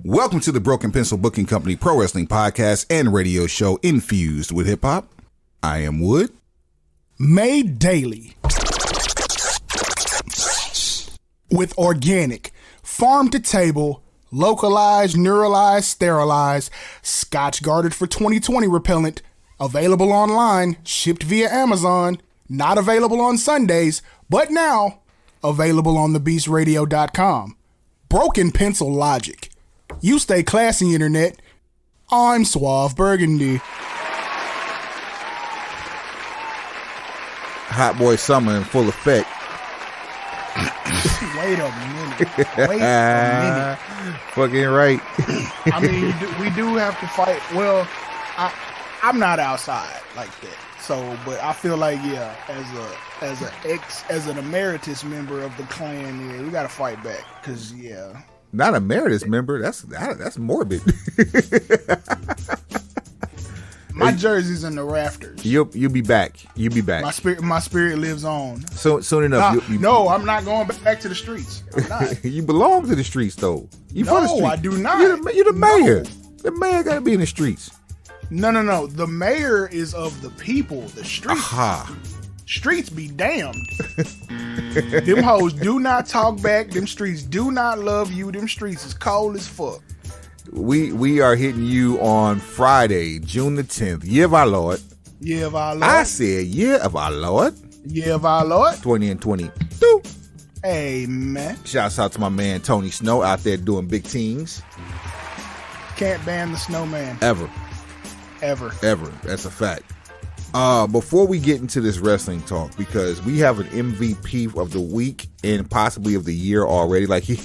Welcome to the Broken Pencil Booking Company Pro Wrestling Podcast and radio show infused with hip hop. I am Wood. Made daily with organic, farm to table, localized, neuralized, sterilized, Scotch guarded for 2020 repellent, available online, shipped via Amazon, not available on Sundays, but now available on thebeastradio.com. Broken Pencil Logic. You stay classy, internet. I'm Suave Burgundy. Hot Boy Summer in full effect. Wait a minute. Fucking right. I mean, we do have to fight. Well, I'm not outside like that. So, but I feel like, yeah, as an emeritus member of the clan, yeah, we got to fight back. Cause yeah. Not a emeritus member. That's morbid. My jersey's in the rafters. You'll be back. You'll be back. My spirit lives on. So soon enough. No, I'm not going back to the streets. I'm not. You belong to the streets, though. You from the streets. I do not. You're the mayor. No. The mayor got to be in the streets. No. The mayor is of the people. The streets. Aha. Streets be damned. Them hoes do not talk back. Them streets do not love you. Them streets is cold as fuck. We are hitting you on Friday, June the 10th. Year of our Lord. Year of our Lord. I said year of our Lord. Year of our Lord. 20 and 22. Amen. Shouts out to my man Tony Snow out there doing big things. Can't ban the snowman. Ever. That's a fact. Before we get into this wrestling talk, because we have an MVP of the week and possibly of the year already. Like he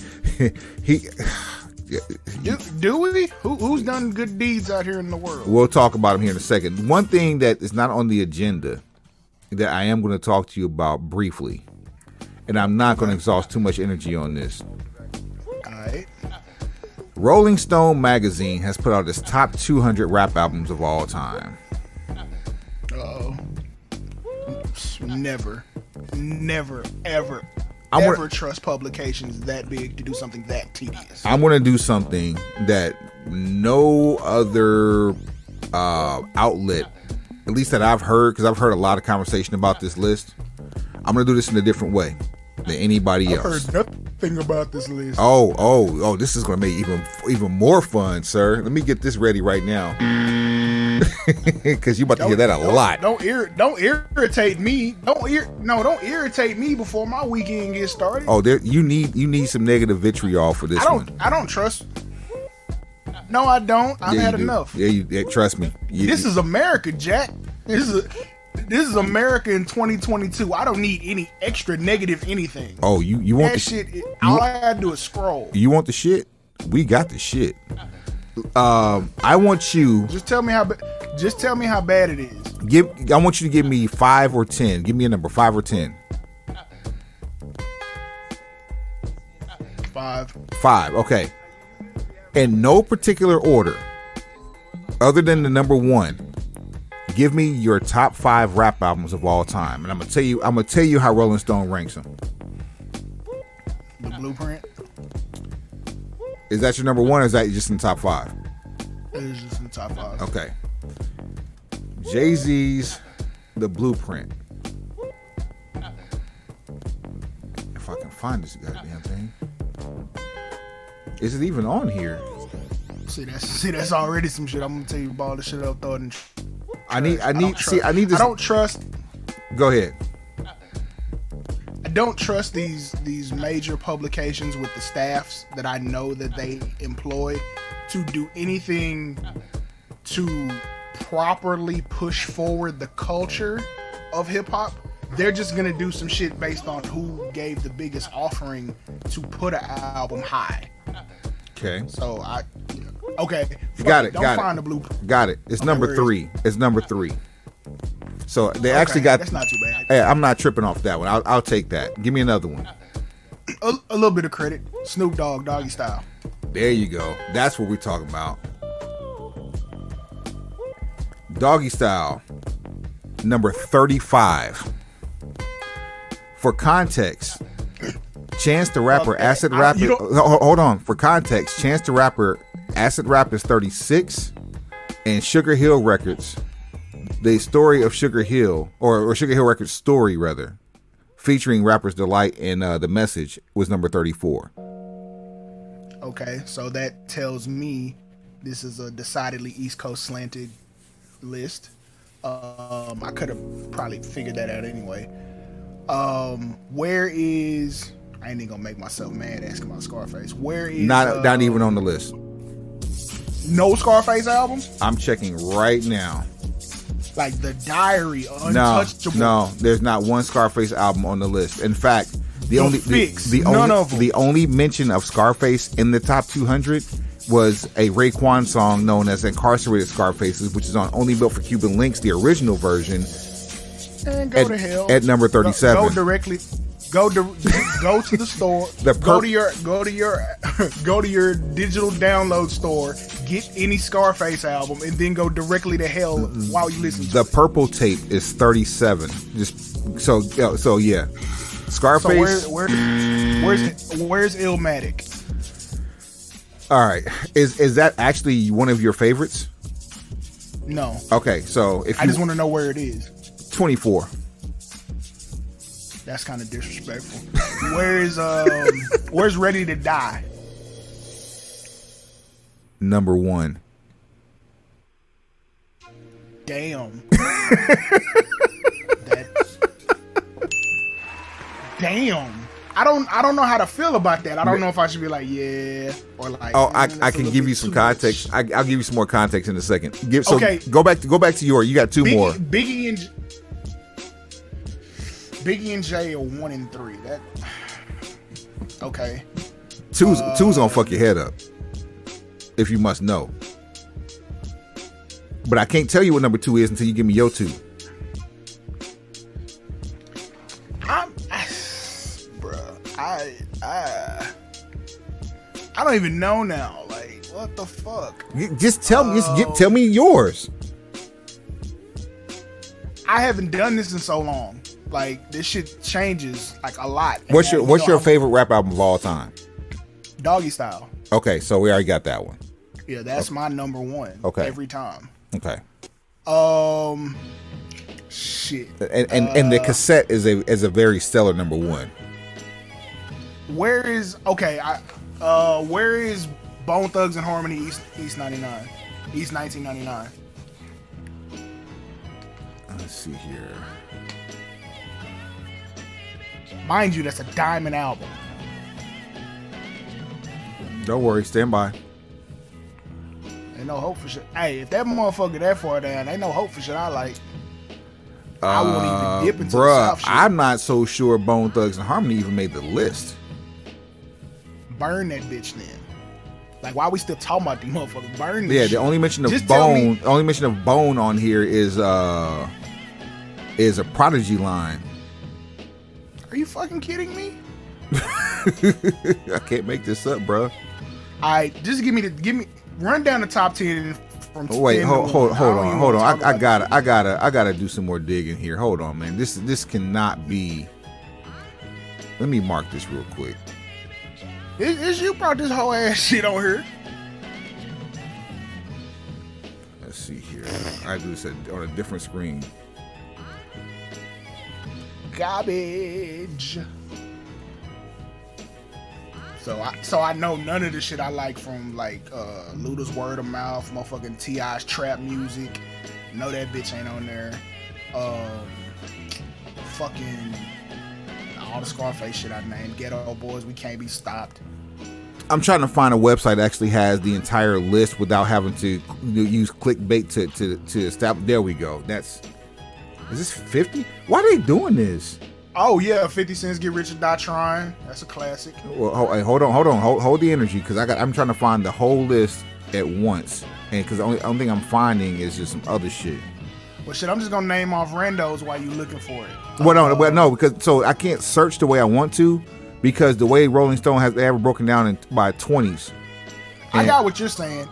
do we? Who's done good deeds out here in the world? We'll talk about him here in a second. One thing that is not on the agenda that I am going to talk to you about briefly, and I'm not going to exhaust too much energy on this. All right. Rolling Stone magazine has put out its top 200 rap albums of all time. Never, ever trust publications that big to do something that tedious. I'm going to do something that no other outlet, at least that I've heard, because I've heard a lot of conversation about this list. I'm going to do this in a different way than anybody else. I've heard nothing about this list. Oh, this is going to make even more fun, sir. Let me get this ready right now. Because you're about to hear that a lot. Don't irritate me. Don't irritate me before my weekend gets started. Oh, you need some negative vitriol for this one. I don't trust. No, I don't. I've had enough. Yeah, trust me. This is America, Jack. This is America in 2022. I don't need any extra negative anything. Oh, you want that shit? All I gotta do is scroll. You want the shit? We got the shit. I want you. Just tell me how bad it is. I want you to give me 5 or 10. Give me a number, 5 or 10. 5. 5. Okay. In no particular order, other than the number 1. Give me your top 5 rap albums of all time, and I'm gonna tell you how Rolling Stone ranks them. The Blueprint. Is that your number 1, or is that just in the top 5? It is just in the top 5. Okay. Jay-Z's The Blueprint. If I can find this goddamn thing. Is it even on here? See, that's already some shit. I'm gonna tell you about the shit I've thought in. I need this. I don't trust. Go ahead. I don't trust these major publications with the staffs that I know that they employ to do anything to properly push forward the culture of hip hop. They're just gonna do some shit based on who gave the biggest offering to put an album high. Okay. So Got it. Don't find the blueprint. Got it. It's number 3. It's number 3. So they actually got. That's not too bad. Hey, I'm not tripping off that one. I'll take that. Give me another one. A little bit of credit. Snoop Dogg, Doggy Style. There you go. That's what we're talking about. Doggy Style, number 35. For context, Chance the Rapper, Acid Rap. Hold on. For context, Chance the Rapper, Acid Rap is 36, and Sugar Hill Records, the story of Sugar Hill, or Sugar Hill Records story rather, featuring Rapper's Delight and The Message, was number 34. Okay, so that tells me this is a decidedly East Coast slanted list. I could have probably figured that out anyway. Where is... I ain't even gonna make myself mad asking about Scarface. Where is... Not even on the list. No Scarface albums? I'm checking right now. Like The Diary, Untouchable. No, there's not one Scarface album on the list. In fact, the only mention of Scarface in the top 200 was a Raekwon song known as Incarcerated Scarfaces, which is on Only Built for Cuban Links, the original version. And go to hell. At number 37. Go directly. Go to the store. Go to your digital download store. Get any Scarface album, and then go directly to hell while you listen to it. The Purple Tape is 37. Just so yeah. Scarface. So where's Illmatic? All right. Is that actually one of your favorites? No. Okay, so I just want to know where it is. 24. That's kind of disrespectful. Where's Ready to Die? Number 1. Damn. Damn. I don't know how to feel about that. I don't know if I should be like, yeah, or like. Oh, I can give you some context. I'll give you some more context in a second. Okay. Go back to your. You got two more. Biggie and Jay are 1 and 3. That okay. Two's gonna fuck your head up, if you must know. But I can't tell you what number 2 is until you give me your 2. I don't even know now. Like, what the fuck? Just tell me. Tell me yours. I haven't done this in so long. Like, this shit changes like a lot. What's your favorite rap album of all time? Doggy Style. Okay, so we already got that one. Yeah, that's my number 1. Okay. Every time. Okay. Shit. And the cassette is a very stellar number 1. Where is where is Bone Thugs and Harmony East 99? East 1999. Let's see here. Mind you, that's a diamond album. Don't worry, stand by. Ain't no hope for shit. Hey, if that motherfucker that far down, ain't no hope for shit I like. I won't even dip into the South shit. I'm not so sure Bone Thugs and Harmony even made the list. Burn that bitch then. Like, why we still talking about these motherfuckers? Burn this shit. The only mention of Bone, on here is a Prodigy line. Are you fucking kidding me? I can't make this up, bro. Just give me run down the top 10 from. Wait, hold on. I gotta do some more digging here. Hold on, man. This cannot be. Let me mark this real quick. It's you brought this whole ass shit on here. Let's see here. I do this on a different screen. Garbage. So I know none of the shit I like from like Luda's Word of Mouth, motherfucking T.I.'s trap music. Know that bitch ain't on there. Fucking all the Scarface shit I named. Ghetto Boys, We Can't Be Stopped. I'm trying to find a website that actually has the entire list without having to use clickbait to establish. There we go. Is this 50? Why are they doing this? Oh yeah, 50 Cents Get Rich or Die Trying. That's a classic. Well, hold on. Hold the energy, because I'm trying to find the whole list at once, and because the only thing I'm finding is just some other shit. Well, shit, I'm just gonna name off randos while you looking for it. No, because I can't search the way I want to, because the way Rolling Stone they have it broken down by 20s. I got what you're saying.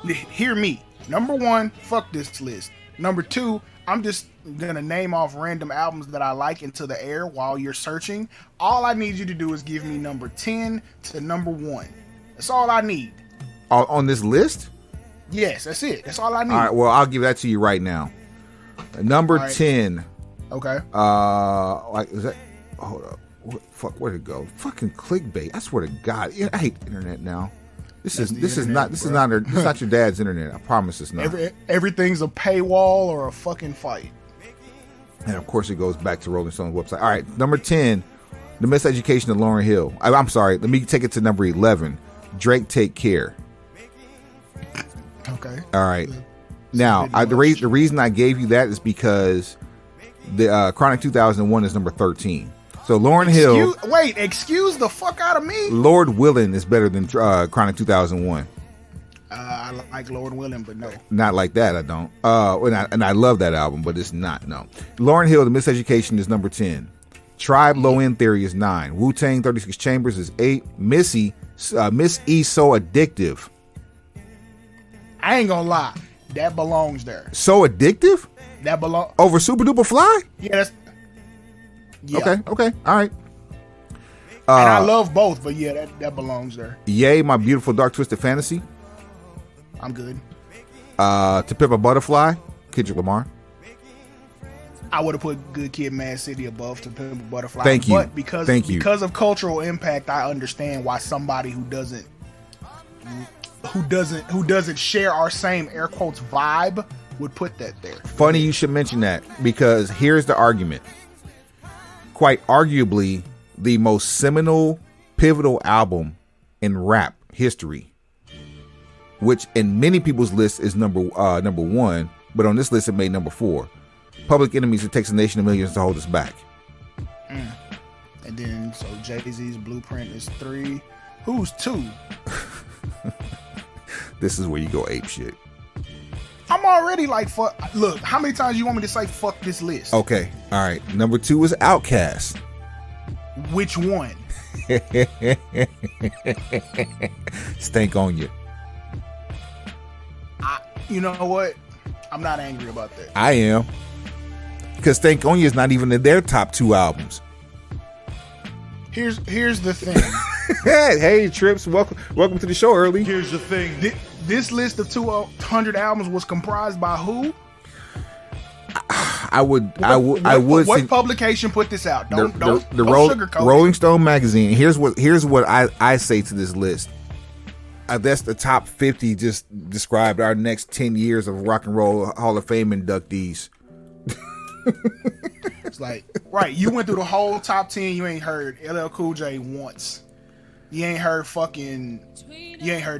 Hear me. Number 1, fuck this list. Number 2, I'm just gonna name off random albums that I like into the air while you're searching. All I need you to do is give me number 10 to number 1. That's all I need. On this list? Yes, that's it. That's all I need. All right, well, I'll give that to you right now. Number 10. Okay. Like, is that? Hold up. Fuck, where'd it go? Fucking clickbait. I swear to God, I hate the internet now. This is not your dad's internet. I promise it's not. Everything's a paywall or a fucking fight. And of course, it goes back to Rolling Stone's website. All right, number 10, The Miseducation of Lauryn Hill. I'm sorry. Let me take it to number 11. Drake, Take Care. Okay. All right. Now, the reason I gave you that is because the Chronic 2001 is number 13. So Lauryn Hill. Excuse the fuck out of me. Lord Willin' is better than Chronic 2001. I like Lord Willin', but no. Not like that, I don't. And I love that album, but it's not, no. Lauryn Hill, The Miseducation is number 10. Tribe, Low End Theory is 9. Wu-Tang, 36 Chambers is 8. Miss E, So Addictive. I ain't gonna lie. That belongs there. So Addictive? That belongs. Over Super Duper Fly? Yeah, Okay, all right. And I love both, but yeah, that belongs there. Yay, My Beautiful Dark Twisted Fantasy. I'm good. To Pimp a Butterfly, Kendrick Lamar. I would have put Good Kid, Mad City above To Pimp a Butterfly. Thank you. But because of cultural impact, I understand why somebody who doesn't share our same air quotes vibe would put that there. Funny you should mention that, because here's the argument. Quite arguably, the most seminal, pivotal album in rap history, which in many people's lists is number 1, but on this list it made number 4. Public Enemy's It Takes a Nation of Millions to Hold Us Back. And then, so Jay-Z's Blueprint is 3. Who's 2? This is where you go ape shit. I'm already like, fuck. Look, how many times you want me to say fuck this list? Okay, all right. Number 2 is Outkast. Which one? Stank on you. You know what? I'm not angry about that. I am. Because Stank on You is not even in their top 2 albums. Here's the thing. Hey, Trips, welcome to the show early. Here's the thing. This list of 200 albums was comprised by who? I would. What publication put this out? Don't sugarcoat Rolling Stone magazine. Here's what I say to this list. That's the top 50. Just described our next 10 years of Rock and Roll Hall of Fame inductees. It's like, right, you went through the whole top 10. You ain't heard LL Cool J once. You ain't heard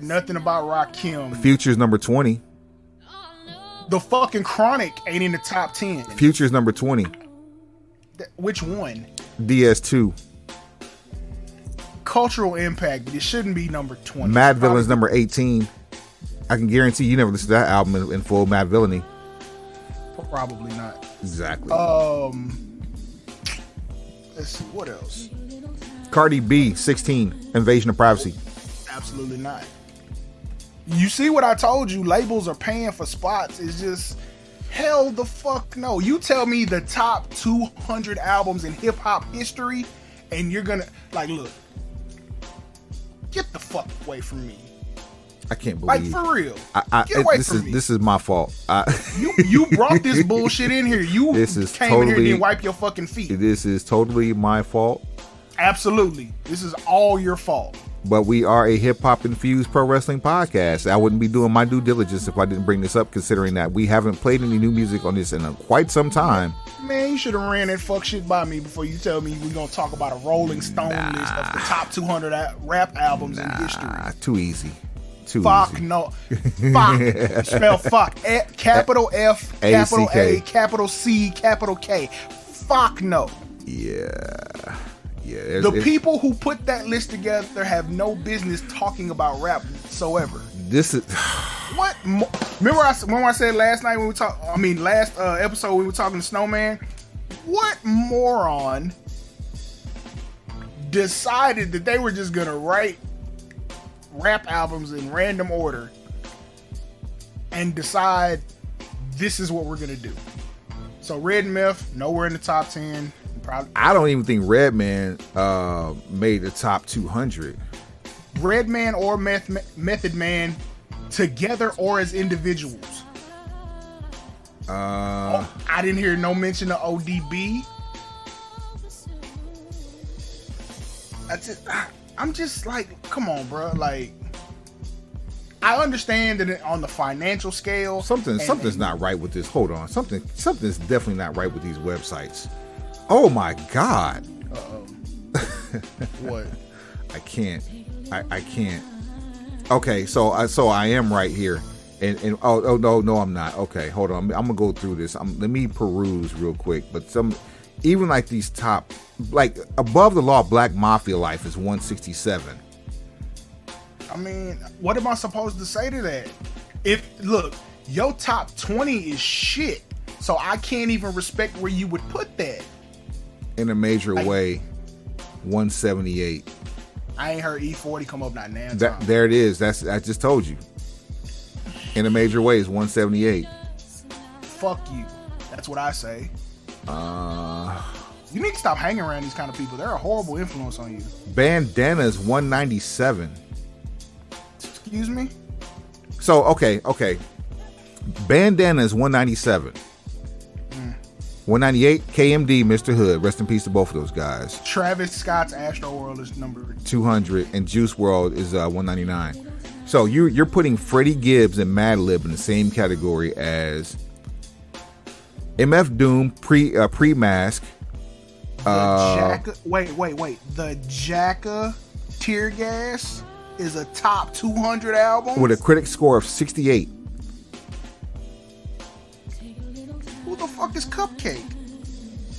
nothing about Rakim. Future's number 20. The fucking Chronic ain't in the top 10. Future's number 20. Which one? DS2. Cultural impact, but it shouldn't be number 20. Mad Villain's number 18. I can guarantee you never listened to that album in full, Mad Villainy. Probably not. Exactly. Let's see, what else? Cardi B, 16, Invasion of Privacy. Absolutely not. You see what I told you? Labels are paying for spots. It's just, hell the fuck no. You tell me the top 200 albums in hip hop history, and you're gonna, like, look, get the fuck away from me. I can't believe. Like, for real. Get away from me. This is my fault. You brought this bullshit in here. You this is came totally, in here and didn't wipe your fucking feet. This is totally my fault. Absolutely. This is all your fault. But we are a hip-hop infused pro wrestling podcast. I wouldn't be doing my due diligence if I didn't bring this up, considering that we haven't played any new music on this in quite some time. Man, you should have ran that fuck shit by me before you tell me we're going to talk about a Rolling Stone list of the top 200 rap albums in history. Too easy. Fuck no. Fuck. Spell fuck. Capital F, capital A, capital C, capital K. Fuck no. Yeah. The people who put that list together have no business talking about rap whatsoever. This is what. Remember when I said last night when we talked? I mean, last episode we were talking to Snowman. What moron decided that they were just gonna write rap albums in random order and decide this is what we're gonna do? So Red Meth, nowhere in the top 10. Probably. I don't even think Redman made the top 200. Redman or Method Man together or as individuals. I didn't hear no mention of ODB. I'm just like, come on, bro. Like, I understand that on the financial scale, something's not right with this. Hold on, something's definitely not right with these websites. Oh my God! What? I can't. Okay, so I am right here, and oh no, I'm not. Okay, hold on. I'm gonna go through this. Let me peruse real quick. But even like these top, like Above the Law, Black Mafia Life is 167. I mean, what am I supposed to say to that? Look, your top 20 is shit, so I can't even respect where you would put that. In a major way, 178. I ain't heard E40 come up not now. There it is. I just told you. In a major way, it's 178. Fuck you. That's what I say. You need to stop hanging around these kind of people. They're a horrible influence on you. Bandana is 197. Excuse me? So, okay. Bandana is 197. 198, KMD, Mr. Hood. Rest in peace to both of those guys. Travis Scott's Astro World is number 200, and Juice WRLD is 199. So you're putting Freddie Gibbs and Madlib in the same category as MF Doom, pre-mask. Wait. The Jacka Tear Gas is a top 200 album with a critic score of 68. Who the fuck is Cupcake?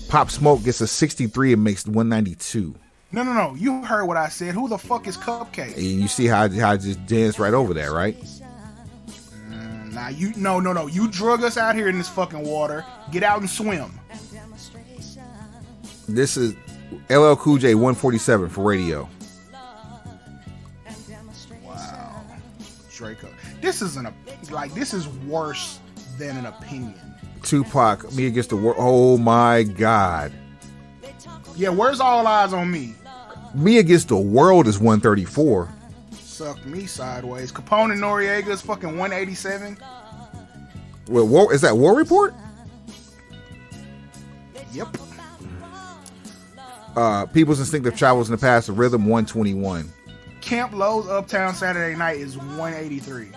Pop Smoke gets a 63 and makes 192. No. You heard what I said. Who the fuck is Cupcake? And you see how I just danced right over there, right? Nah, no. You drug us out here in this fucking water. Get out and swim. This is LL Cool J 147 for radio. Wow. Draco. This is worse than an opinion. Tupac, Me Against the World. Oh my God. Yeah, where's All Eyes on Me? Me Against the World is 134. Suck me sideways. Capone and Noriega is fucking 187. Well, is that War Report? Yep. People's Instinctive Travels in the Past of Rhythm 121. Camp Lowe's Uptown Saturday Night is 183.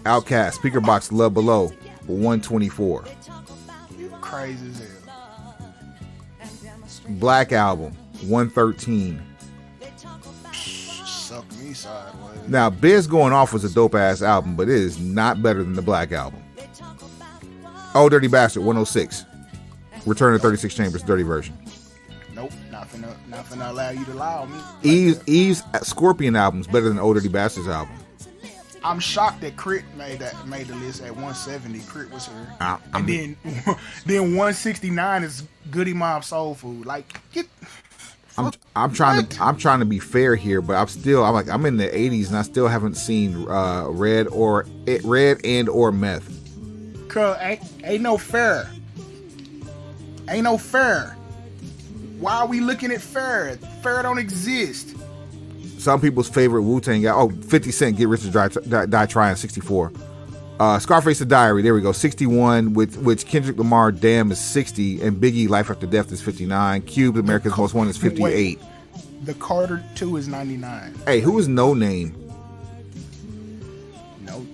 Outkast, Speaker Box Love Below 124. You crazy as hell. Black Album 113. Suck me sideways. Now, Biz Going Off was a dope ass album, but it is not better than the Black Album. Oh Dirty Bastard 106. Return of 36 Chambers, dirty version. Nope, not finna allow you to lie on me. Eve's Scorpion album's better than Old Dirty Bastard's album. I'm shocked that Crit made the list at 170. Crit was here, and then 169 is Goody Mob Soul Food. Like, get. I'm trying to be fair here, but I'm in the 80s and I still haven't seen Red and or Meth. Cause ain't no fair. Ain't no fair. Why are we looking at fair? Fair don't exist. Some people's favorite Wu-Tang guy. 50 Cent, Get Rich or Die Trying, 64. Scarface the Diary, there we go, 61, which Kendrick Lamar, Damn, is 60, and Biggie, Life After Death, is 59. Cube, America's Most Wanted, is 58. The Carter 2 is 99. Hey, who is No Name? No.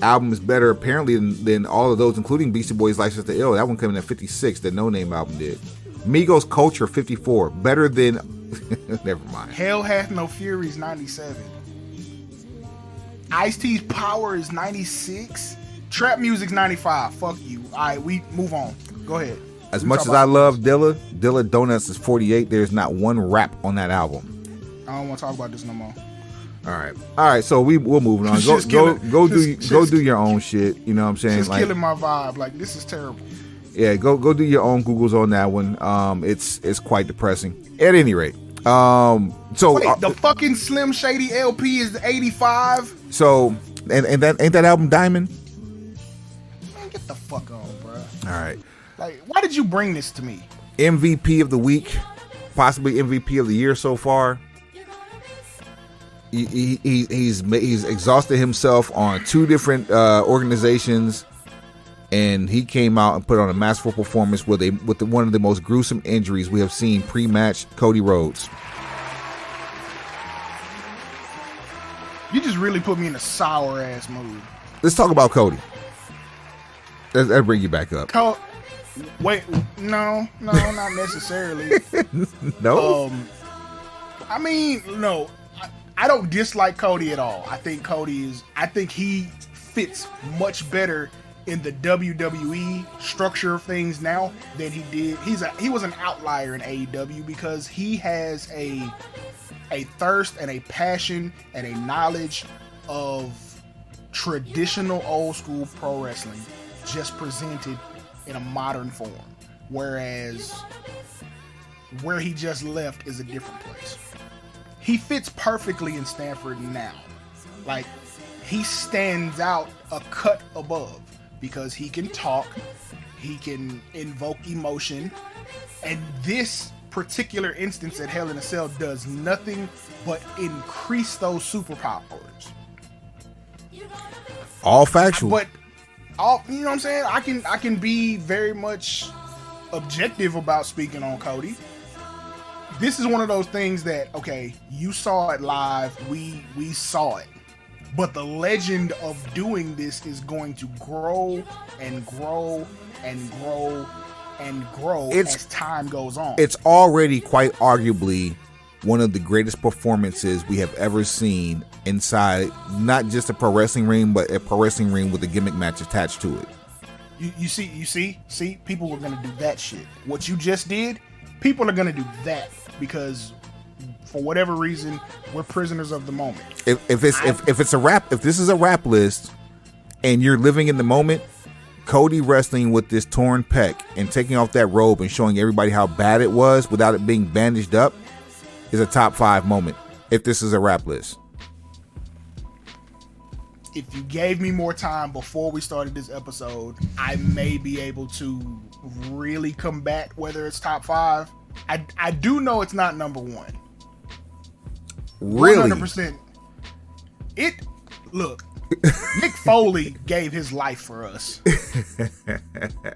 Album is better, apparently, than all of those, including Beastie Boys' License to Ill. That one coming at 56, the No Name album did. Migos Culture, 54. Better than... Never mind. Hell Hath No Fury is 97. Ice-T's Power is 96. Trap Music's 95. Fuck you. Alright, we move on. Go ahead. As much as I love Dilla Donuts is 48. There's not one rap on that album. I don't want to talk about this no more. All right. So we're moving on. Go do your own shit. You know what I'm saying? It's killing my vibe. Like, this is terrible. Yeah, go do your own Googles on that one. It's quite depressing. At any rate, the fucking Slim Shady LP is 85. So, and that ain't that album Diamond? Man, get the fuck on, bro. All right. Like, why did you bring this to me? MVP of the week, possibly MVP of the year so far. He's exhausted himself on 2 different organizations, and he came out and put on a masterful performance with one of the most gruesome injuries we have seen pre-match. Cody Rhodes. You just really put me in a sour ass mood. Let's talk about Cody. That'll bring you back up. Wait, no, not necessarily. No. I mean, no. I don't dislike Cody at all. I think he fits much better in the WWE structure of things now than he did. He was an outlier in AEW because he has a thirst and a passion and a knowledge of traditional old school pro wrestling just presented in a modern form. Whereas where he just left is a different place. He fits perfectly in Stanford now. Like, he stands out a cut above because he can talk, he can invoke emotion, and this particular instance at Hell in a Cell does nothing but increase those superpowers. All factual. But you know what I'm saying? I can be very much objective about speaking on Cody. This is one of those things that, okay, you saw it live, we saw it. But the legend of doing this is going to grow and grow and grow and grow as time goes on. It's already quite arguably one of the greatest performances we have ever seen inside not just a pro wrestling ring, but a pro wrestling ring with a gimmick match attached to it. You see, people are going to do that shit. What you just did, people are going to do that because for whatever reason, we're prisoners of the moment. If this is a rap list and you're living in the moment, Cody wrestling with this torn pec and taking off that robe and showing everybody how bad it was without it being bandaged up is a top 5 moment if this is a rap list. If you gave me more time before we started this episode, I may be able to really combat whether it's top 5. I do know it's not number 1. Really? 100%. Look, Mick Foley gave his life for us.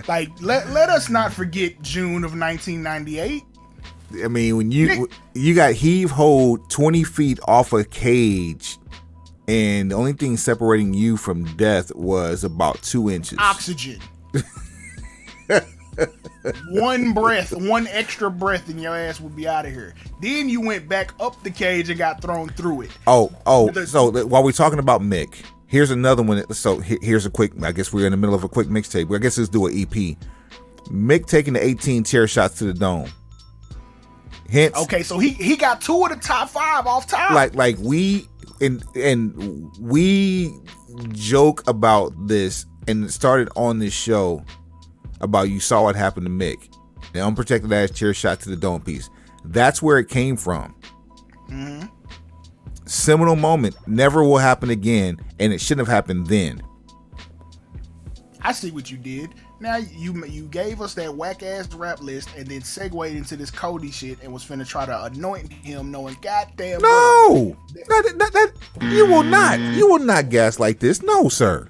Like, let us not forget June of 1998. I mean, when you got heave hold 20 feet off a cage, and the only thing separating you from death was about 2 inches. Oxygen. One extra breath and your ass would be out of here. Then you went back up the cage and got thrown through it. So while we're talking about Mick, here's another one. So here's a quick, I guess we're in the middle of a quick mixtape. I guess let's do an EP. Mick taking the 18 chair shots to the dome. Hence, okay, so he got 2 of the top 5 off top. Like we joke about this, and it started on this show about you saw what happened to Mick, the unprotected ass chair shot to the dome piece. That's where it came from. Mm-hmm. Seminal moment, never will happen again, and it shouldn't have happened then. I see what you did. Now you gave us that whack ass rap list and then segued into this Cody shit and was finna try to anoint him, knowing goddamn. No, that you will not gaslight this. No, sir.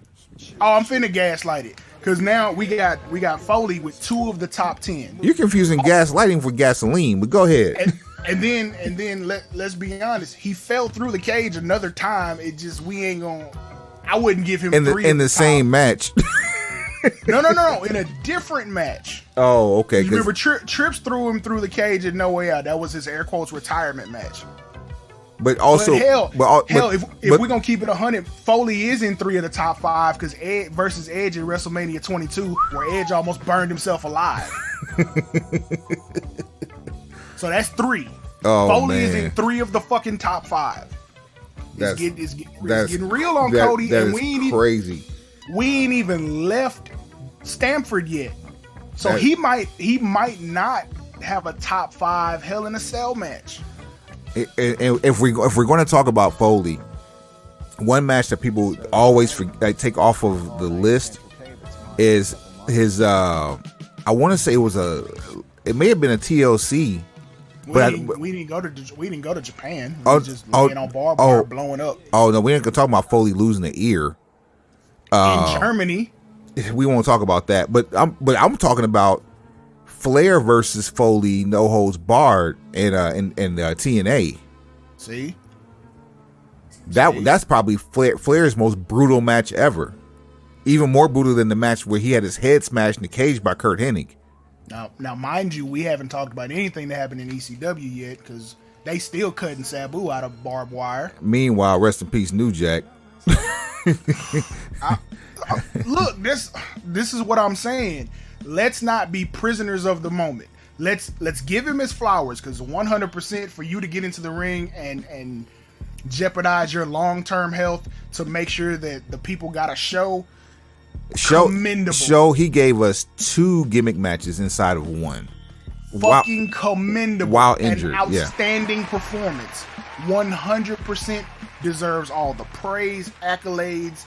Oh, I'm finna gaslight it. Cause now we got Foley with 2 of the top 10. You're confusing gaslighting for gasoline, but go ahead. And then let's be honest, he fell through the cage another time. It just I wouldn't give him 3 in the same match. No, in a different match. Oh, okay. You remember Trips threw him through the cage and No Way Out. That was his air quotes retirement match. But also, if we're gonna keep it 100, Foley is in 3 of the top 5 because Edge versus Edge at WrestleMania 22, where Edge almost burned himself alive. So that's 3. Oh, Foley man. is in 3 of the fucking top 5. It's getting real on Cody, and crazy. We ain't even left Stamford yet, so he might not have a top 5 Hell in a Cell match. And if we're going to talk about Foley, one match that people always take off of the list is his I want to say it may have been a TLC. We didn't go to Japan. We were just laying on barbed wire blowing up. Oh no, we ain't gonna talk about Foley losing the ear in Germany. We won't talk about that. But I'm talking about Flair versus Foley, no holds barred in TNA. See, that's probably Flair's most brutal match ever. Even more brutal than the match where he had his head smashed in the cage by Kurt Hennig. Now, mind you, we haven't talked about anything that happened in ECW yet because they still cutting Sabu out of barbed wire. Meanwhile, rest in peace, New Jack. Look, this is what I'm saying. Let's not be prisoners of the moment. Let's give him his flowers because 100% for you to get into the ring and jeopardize your long-term health to make sure that the people got a show. He gave us 2 gimmick matches inside of one. Fucking commendable. While injured, an outstanding performance. 100% deserves all the praise, accolades.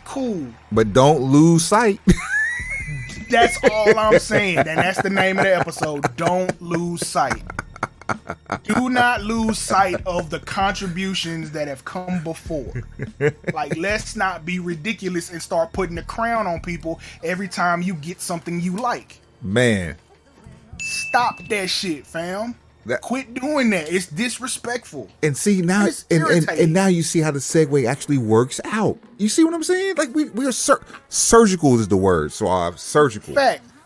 Cool. But don't lose sight. That's all I'm saying. And that's the name of the episode. Don't lose sight. Do not lose sight of the contributions that have come before. Like, let's not be ridiculous and start putting a crown on people every time you get something you like. Man. Stop that shit, fam. Quit doing that. It's disrespectful. And see now, and now you see how the segue actually works out. You see what I'm saying? Like we are surgical is the word. So surgical.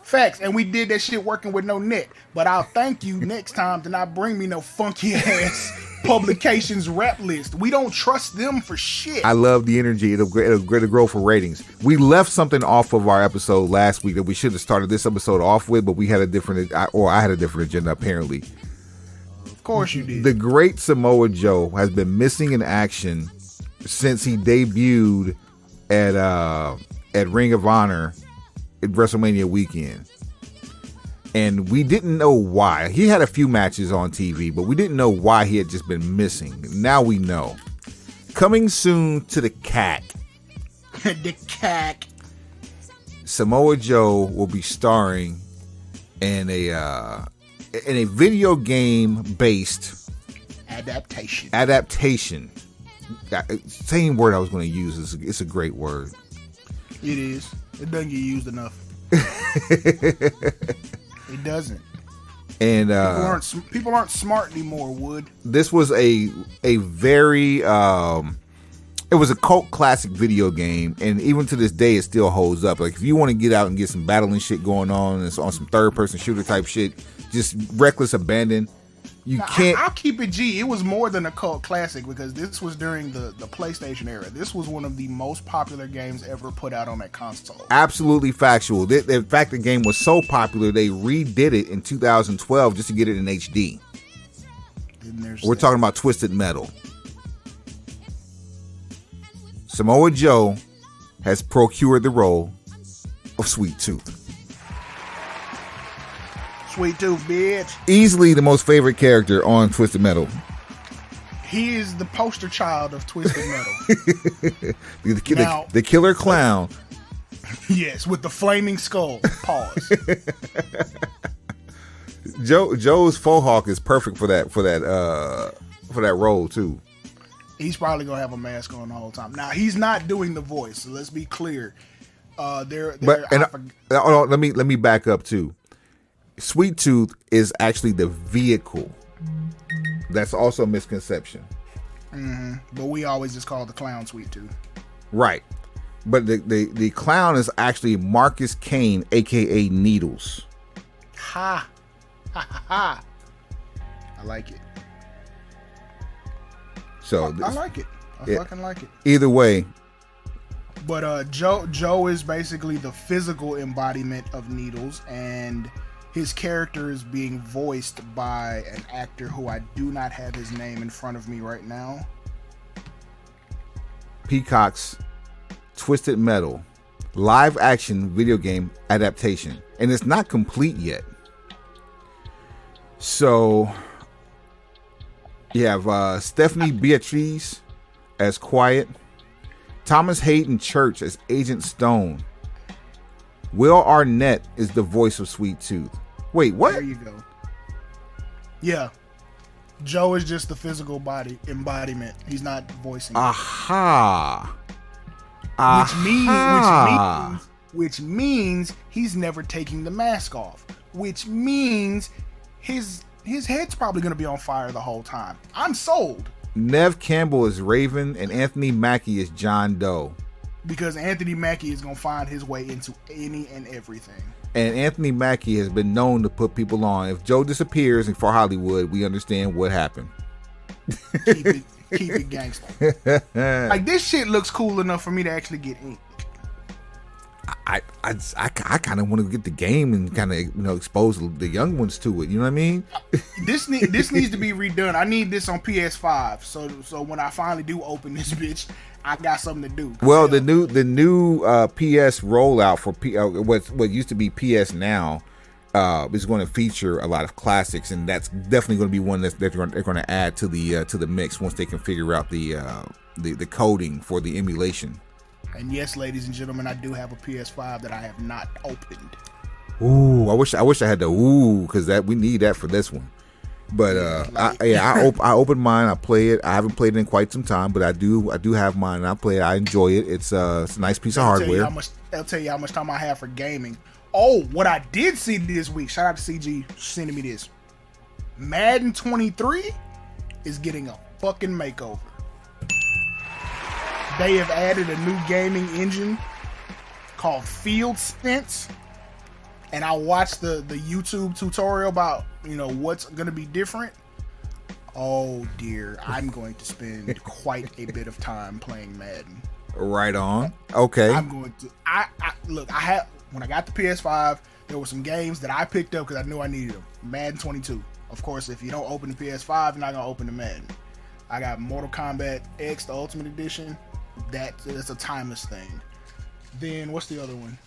Facts, and we did that shit working with no net. But I'll thank you next time to not bring me no funky ass publications rap list. We don't trust them for shit. I love the energy. It'll grow for ratings. We left something off of our episode last week that we should have started this episode off with, but we had I had a different agenda apparently. Of course you did. The great Samoa Joe has been missing in action since he debuted at Ring of Honor at WrestleMania weekend. And we didn't know why. He had a few matches on TV, but we didn't know why he had just been missing. Now we know. Coming soon to the CAC. The CAC. Samoa Joe will be starring in a video game based adaptation. Same word I was going to use. It's a great word. It is. It doesn't get used enough. It doesn't. And people aren't smart anymore, Wood. This was a very it was a cult classic video game, and even to this day it still holds up. Like if you want to get out and get some battling shit going on, and it's on some third person shooter type shit, just reckless abandon. I'll keep it G. It was more than a cult classic because this was during the PlayStation era. This was one of the most popular games ever put out on that console. Absolutely factual. In fact, the game was so popular they redid it in 2012 just to get it in HD. We're talking about Twisted Metal. Samoa Joe has procured the role of Sweet Tooth. Sweet Tooth, bitch. Easily the most favorite character on Twisted Metal. He is the poster child of Twisted Metal. the killer clown. Yes, with the flaming skull. Pause. Joe's faux hawk is perfect for that role too. He's probably gonna have a mask on the whole time. Now he's not doing the voice, so let's be clear. Let me back up too. Sweet Tooth is actually the vehicle. That's also a misconception. Mm-hmm. But we always just call the clown Sweet Tooth. Right. But the clown is actually Marcus Kane, aka Needles. Ha. Ha ha ha. I like it. So I like it. I fucking like it. Either way. But Joe is basically the physical embodiment of Needles, and his character is being voiced by an actor who I do not have his name in front of me right now. Peacock's Twisted Metal live action video game adaptation, and it's not complete yet. So you have Stephanie Beatriz as Quiet, Thomas Hayden Church as Agent Stone, Will Arnett is the voice of Sweet Tooth. Wait, what? There you go. Yeah. Joe is just the physical body embodiment. He's not voicing. Aha. Which means he's never taking the mask off. Which means his head's probably going to be on fire the whole time. I'm sold. Nev Campbell is Raven and Anthony Mackie is John Doe. Because Anthony Mackie is going to find his way into any and everything. And Anthony Mackie has been known to put people on. If Joe disappears for Hollywood, we understand what happened. Keep it gangster. Like, this shit looks cool enough for me to actually get ink. I kind of want to get the game and kind of expose the young ones to it. You know what I mean? This needs to be redone. I need this on PS5. So when I finally do open this bitch, I got something to do. Well, the new PS rollout for what used to be PS Now is going to feature a lot of classics, and that's definitely going to be one that they're going to add to the mix once they can figure out the coding for the emulation. And yes, ladies and gentlemen, I do have a PS5 that I have not opened. Ooh, I wish I had the because we need that for this one. But I opened mine. I play it. I haven't played it in quite some time, but I do have mine. And I play it. I enjoy it. It's a nice piece of hardware. I'll tell you how much time I have for gaming. Oh, what I did see this week. Shout out to CG sending me this. Madden 23 is getting a fucking makeover. They have added a new gaming engine called Field Sense, and I watched the YouTube tutorial about what's going to be different. Oh dear, I'm going to spend quite a bit of time playing Madden. Right on. Okay. I'm going to. When I got the PS5, there were some games that I picked up because I knew I needed them. Madden 22. Of course, if you don't open the PS5, you're not gonna open the Madden. I got Mortal Kombat X, the Ultimate Edition. That's a timeless thing. Then what's the other one?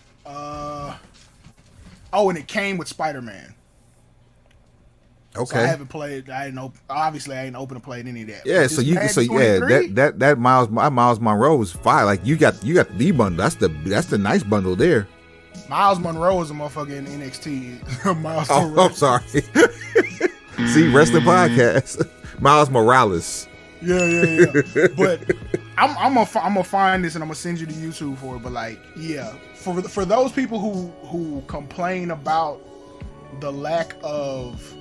And it came with Spider-Man. Okay. So I haven't played. I ain't open to play any of that. Yeah. So that Miles Monroe was fire. Like you got the bundle. That's the nice bundle there. Miles Monroe is a motherfucker in NXT. Miles Monroe. I'm sorry. See, wrestling podcast. Miles Morales. Yeah. But I'm gonna find this and I'm gonna send you to YouTube for it. But for those people who complain about the lack of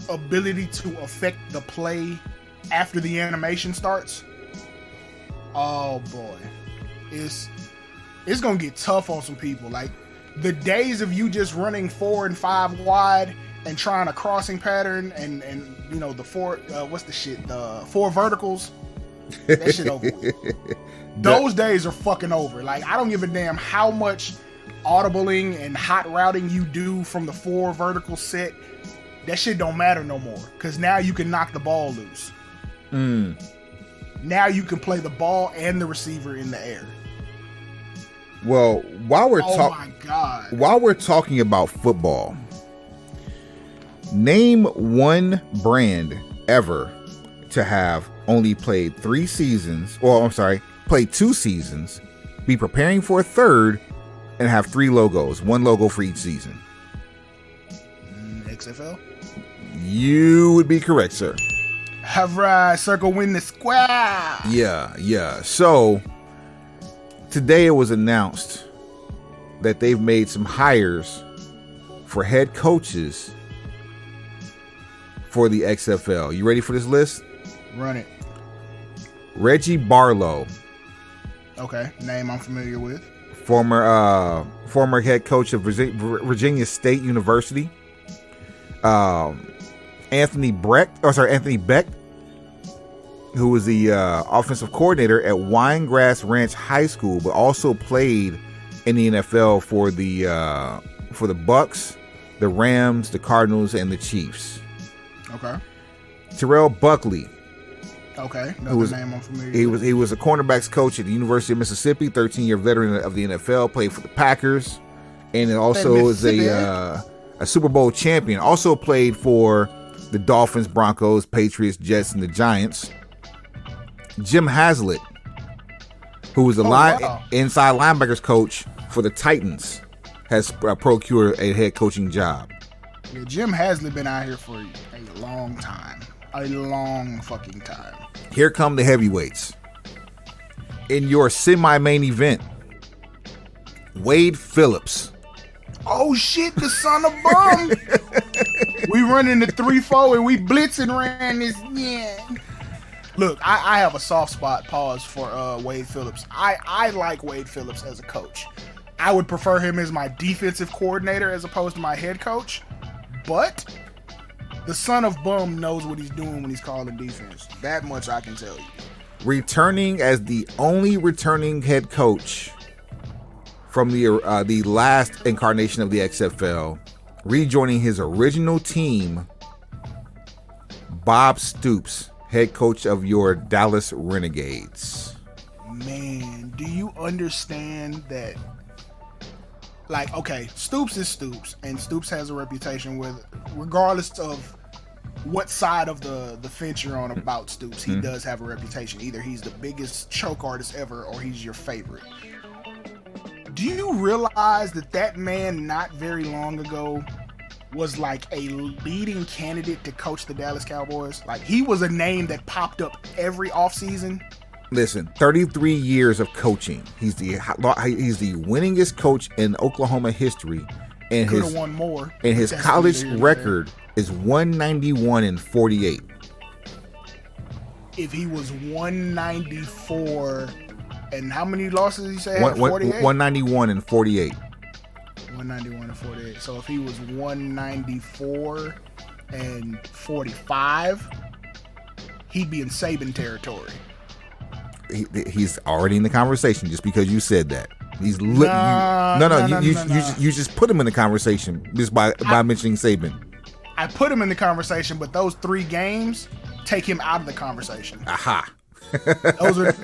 ability to affect the play after the animation starts, oh boy, it's gonna get tough on some people. Like the days of you just running 4 and 5 wide and trying a crossing pattern and the four verticals, that shit over with. Those days are fucking over. Like I don't give a damn how much audibling and hot routing you do from the 4 vertical set. That shit don't matter no more because now you can knock the ball loose. Now you can play the ball and the receiver in the air. Well, while we're talking about football, name one brand ever to have only played 3 seasons, played 2 seasons, be preparing for a third, and have 3 logos, 1 logo for each season. XFL? You would be correct, sir. Have right, circle win the square. Yeah. So today it was announced that they've made some hires for head coaches for the XFL. You ready for this list? Run it. Reggie Barlow. Okay, name I'm familiar with. Former head coach of Virginia State University. Anthony Beck, who was the offensive coordinator at Winegrass Ranch High School, but also played in the NFL for the Bucks, the Rams, the Cardinals, and the Chiefs. Okay. Terrell Buckley. Okay. Another name I'm familiar with. He was a cornerbacks coach at the University of Mississippi, 13-year veteran of the NFL, played for the Packers, and also is a Super Bowl champion. Also played for the Dolphins, Broncos, Patriots, Jets, and the Giants. Jim Haslett, who was the inside linebackers coach for the Titans has procured a head coaching job. Yeah, Jim Hasley been out here for a long time. A long fucking time. Here come the heavyweights. In your semi-main event, Wade Phillips. Oh shit, the son of bum. We running the 3-4 and we blitzing ran this. Yeah. Look, I have a soft spot, pause, for Wade Phillips. I like Wade Phillips as a coach. I would prefer him as my defensive coordinator as opposed to my head coach. But the son of bum knows what he's doing when he's calling defense. That much I can tell you. Returning as the only returning head coach from the last incarnation of the XFL, rejoining his original team, Bob Stoops, head coach of your Dallas Renegades. Man, do you understand that? Like, okay, Stoops is Stoops, and Stoops has a reputation with, regardless of what side of the fence you're on about Stoops, he does have a reputation. Either he's the biggest choke artist ever, or he's your favorite. Do you realize that man not very long ago was like a leading candidate to coach the Dallas Cowboys? Like, he was a name that popped up every offseason. Listen, 33 years of coaching. He's the winningest coach in Oklahoma history, and could have won more. And his college record is 191-48. If he was 194, and how many losses did he say? 191-48. 191-48. So if he was 194-45, he'd be in Saban territory. He's already in the conversation just because you said that. He's you just put him in the conversation just by mentioning Saban. I put him in the conversation, but those 3 games take him out of the conversation. Aha.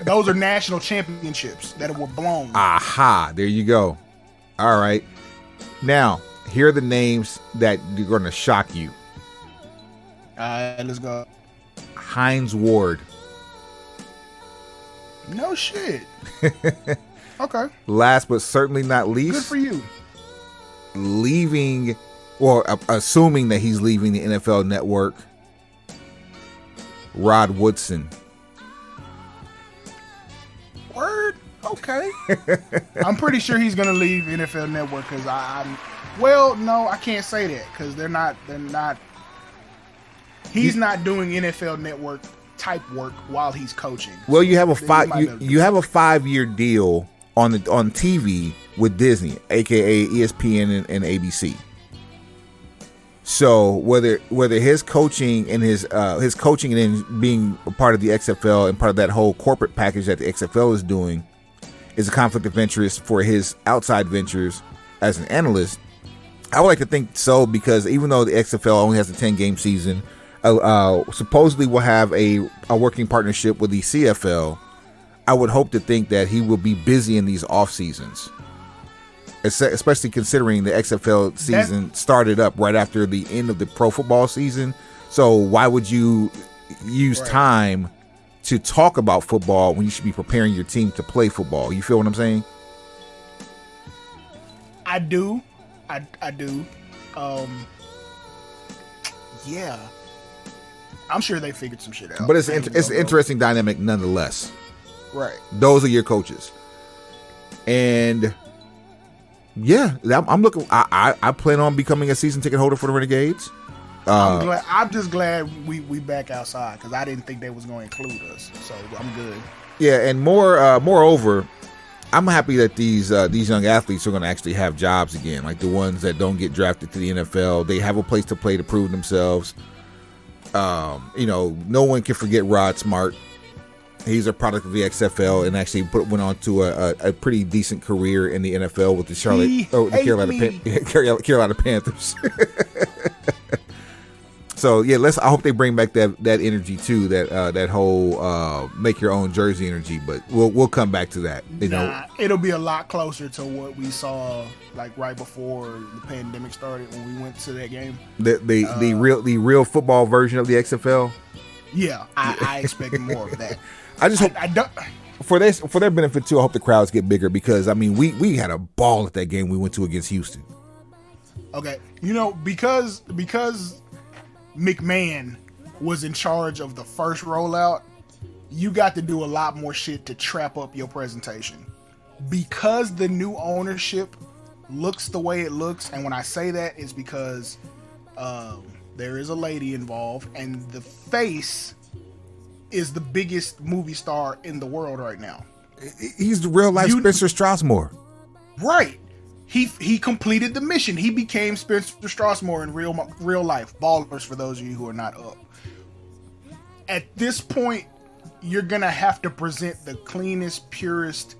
those are national championships that were blown. Aha. There you go. All right. Now, here are the names that are going to shock you. All right, let's go. Hines Ward. No shit. Okay. Last but certainly not least. Good for you. Leaving, or assuming that he's leaving the NFL Network, Rod Woodson. Word? Okay. I'm pretty sure he's going to leave NFL Network because no, I can't say that because they're not, he's not doing NFL Network type work while he's coaching. Well, you have a 5-year deal on TV with Disney, aka ESPN and ABC. So whether his coaching and his coaching and then being a part of the XFL and part of that whole corporate package that the XFL is doing is a conflict of interest for his outside ventures as an analyst, I would like to think so, because even though the XFL only has a 10-game season, supposedly will have a working partnership with the CFL, I would hope to think that he will be busy in these off seasons, especially considering the XFL season started up right after the end of the pro football season. So why would you use time to talk about football when you should be preparing your team to play football? You feel what I'm saying? I do. I do. Yeah. I'm sure they figured some shit out. But it's an interesting dynamic nonetheless. Right. Those are your coaches. And yeah, I'm looking. I plan on becoming a season ticket holder for the Renegades. I'm just glad we back outside because I didn't think they was going to include us. So I'm good. Yeah, and moreover, I'm happy that these young athletes are going to actually have jobs again. Like the ones that don't get drafted to the NFL, they have a place to play to prove themselves. No one can forget Rod Smart. He's a product of the XFL and actually went on to a pretty decent career in the NFL with the Carolina Panthers. So yeah, I hope they bring back that energy too, that whole make your own jersey energy. But we'll come back to that. It'll be a lot closer to what we saw like right before the pandemic started when we went to that game. The real football version of the XFL. Yeah, I expect more of that. I just hope. for their benefit too, I hope the crowds get bigger because I mean we had a ball at that game we went to against Houston. Okay, because McMahon was in charge of the first rollout, you got to do a lot more shit to trap up your presentation. Because the new ownership looks the way it looks, and when I say that, it's because there is a lady involved, and the face is the biggest movie star in the world right now. He's the real life Spencer Strasmore. Right. He completed the mission. He became Spencer Strasmore in real life. Ballers, for those of you who are not up. At this point, you're gonna have to present the cleanest, purest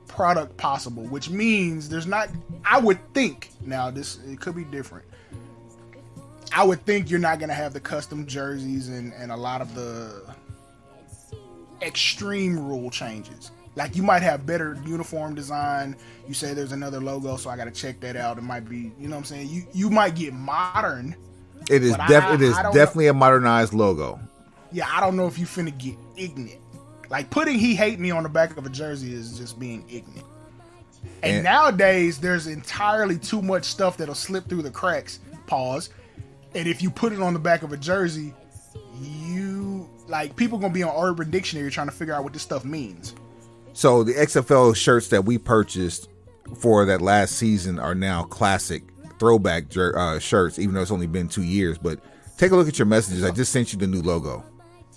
product possible, which means there's not. I would think now it could be different. I would think you're not gonna have the custom jerseys and a lot of the extreme rule changes. Like you might have better uniform design. You say there's another logo, so I got to check that out. It might be, you know what I'm saying? You might get modern. It is definitely a modernized logo. Yeah, I don't know if you finna get ignorant. Like putting "He Hate Me" on the back of a jersey is just being ignorant. And nowadays, there's entirely too much stuff that'll slip through the cracks. Pause. And if you put it on the back of a jersey, people gonna be on Urban Dictionary trying to figure out what this stuff means. So the XFL shirts that we purchased for that last season are now classic throwback shirts, even though it's only been 2 years. But take a look at your messages. I just sent you the new logo.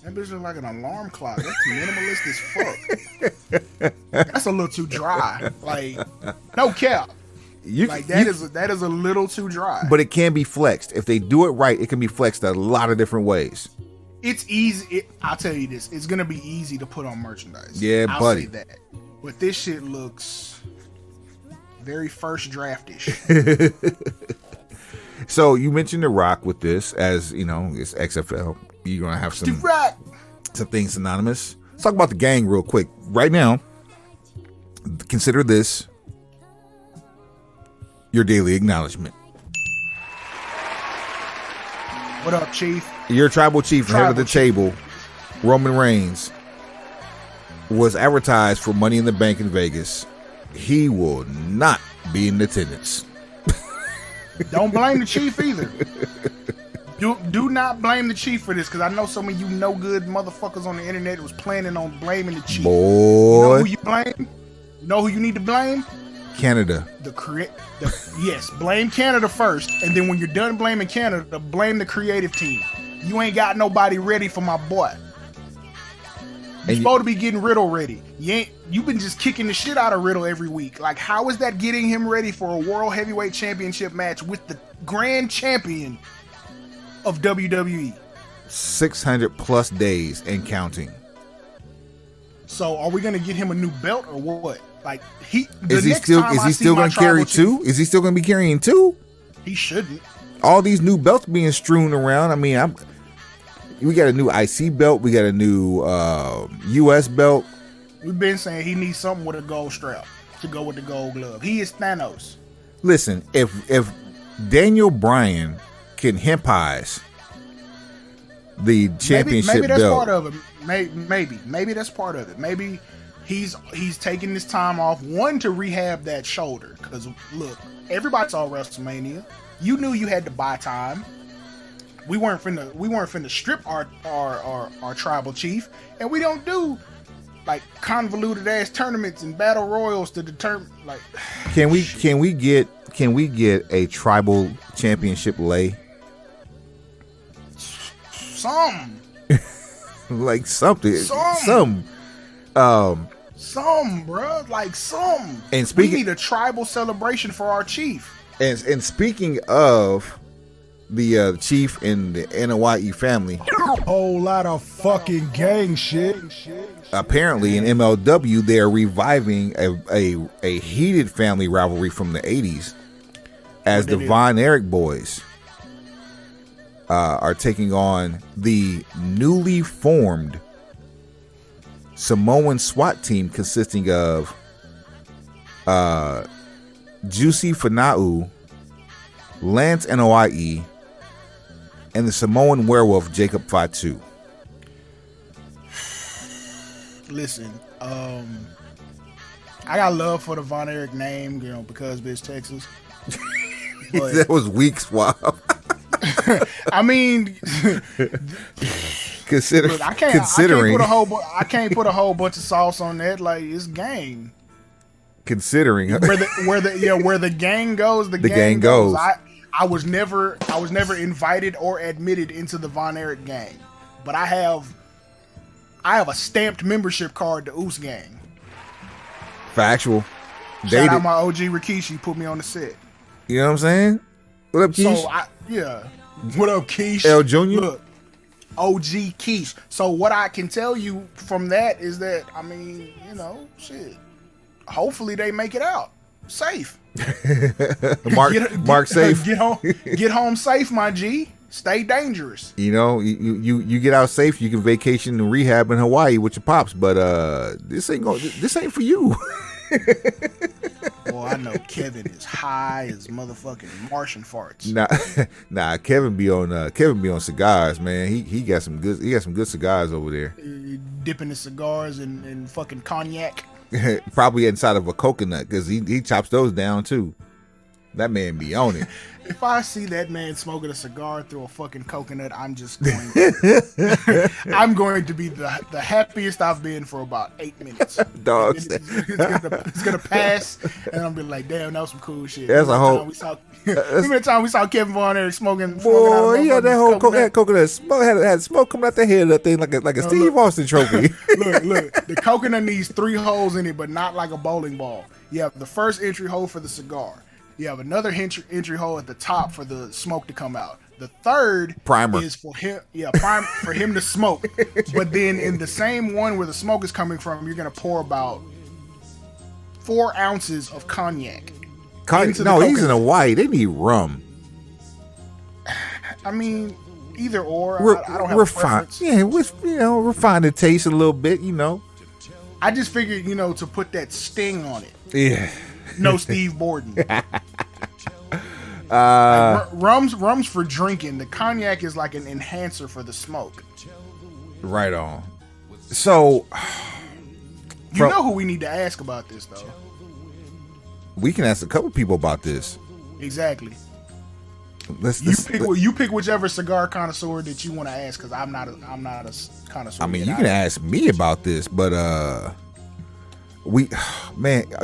That bitch looks like an alarm clock. That's minimalist as fuck. That's a little too dry. Like, no cap. That is a little too dry. But it can be flexed. If they do it right, it can be flexed a lot of different ways. It's easy. I'll tell you this. It's going to be easy to put on merchandise. Yeah, I'll buddy. say that. But this shit looks very first draftish. So you mentioned The Rock with this, as you know, it's XFL. You're going to have some things synonymous. Let's talk about the gang real quick. Right now, consider this your daily acknowledgement. What up, Chief? Your tribal chief, head of the table, Roman Reigns, was advertised for Money in the Bank in Vegas. He will not be in attendance. Don't blame the chief either. Do not blame the chief for this, because I know some of you no good motherfuckers on the internet was planning on blaming the chief. Boy. You know who you blame? You know who you need to blame? Canada. Yes, blame Canada first, and then when you're done blaming Canada, blame the creative team. You ain't got nobody ready for my boy. You're supposed to be getting Riddle ready. You've been just kicking the shit out of Riddle every week. Like, how is that getting him ready for a World Heavyweight Championship match with the grand champion of WWE? 600 plus days and counting. So, are we gonna get him a new belt or what? Like, is he still going to carry two? Is he still going to be carrying two? He shouldn't. All these new belts being strewn around. I mean, we got a new IC belt. We got a new US belt. We've been saying he needs something with a gold strap to go with the gold glove. He is Thanos. Listen, if Daniel Bryan can hemp-eyes the championship maybe that's belt, part of it. Maybe that's part of it. Maybe he's taking this time off, one, to rehab that shoulder. Because look, everybody saw WrestleMania. You knew you had to buy time. We weren't finna strip our tribal chief, and we don't do like convoluted ass tournaments and battle royals to determine like. Can we get a tribal championship lay? Some. Like something. Some, bro. Like some. And we need a tribal celebration for our chief. And speaking of the chief and the NOYE family, whole lot of fucking gang shit. Apparently, in MLW, they are reviving a heated family rivalry from the 80s, as the Von Erich boys are taking on the newly formed Samoan SWAT team consisting of Juicy Fana'u, Lance NOYE, and the Samoan werewolf Jacob Fatu. Listen, I got love for the Von Erich name, because bitch Texas. But, that was weak, Swab. I mean, considering I can't put a whole bunch of sauce on that. Like, it's gang. Considering where the gang goes, the gang goes. I was never invited or admitted into the Von Erich gang, but I have a stamped membership card to Oos gang. Factual. Shout out my OG Rikishi, put me on the set. You know what I'm saying? What up, Keish? What up, Keish? L Junior. Look, OG Keish. So what I can tell you from that is that, I mean, shit. Hopefully they make it out safe. Mark safe. Get home safe, my G. Stay dangerous. You get out safe. You can vacation and rehab in Hawaii with your pops. But this ain't for you. Well, I know Kevin is high as motherfucking Martian farts. Nah. Kevin be on cigars, man. He got some good cigars over there. Dipping the cigars in fucking cognac. Probably inside of a coconut, because he chops those down too. That man be on it. If I see that man smoking a cigar through a fucking coconut, I'm just going to, I'm going to be the happiest I've been for about 8 minutes. Dog, it's gonna pass, and I'm be like, damn, that was some cool shit. That's a whole. Remember the time we saw Kevin Von Erich smoking? Boy, yeah, that whole coconut smoke had smoke coming out the head of that thing like a Steve Austin trophy. Look, the coconut needs 3 holes in it, but not like a bowling ball. You have the first entry hole for the cigar. You have another entry hole at the top for the smoke to come out. The third primer is for him, for him to smoke. But then in the same one where the smoke is coming from, you're gonna pour about 4 ounces of cognac. He's in Hawaii. They need rum. I mean, either or. I don't have a preference. Yeah, refine the taste a little bit. I just figured, to put that sting on it. Yeah. No Steve Borden. Rum's for drinking. The cognac is like an enhancer for the smoke. Right on. So, you know who we need to ask about this, though. We can ask a couple people about this. Exactly. You pick whichever cigar connoisseur that you want to ask, because I'm not a connoisseur. I mean, you can ask me about this, but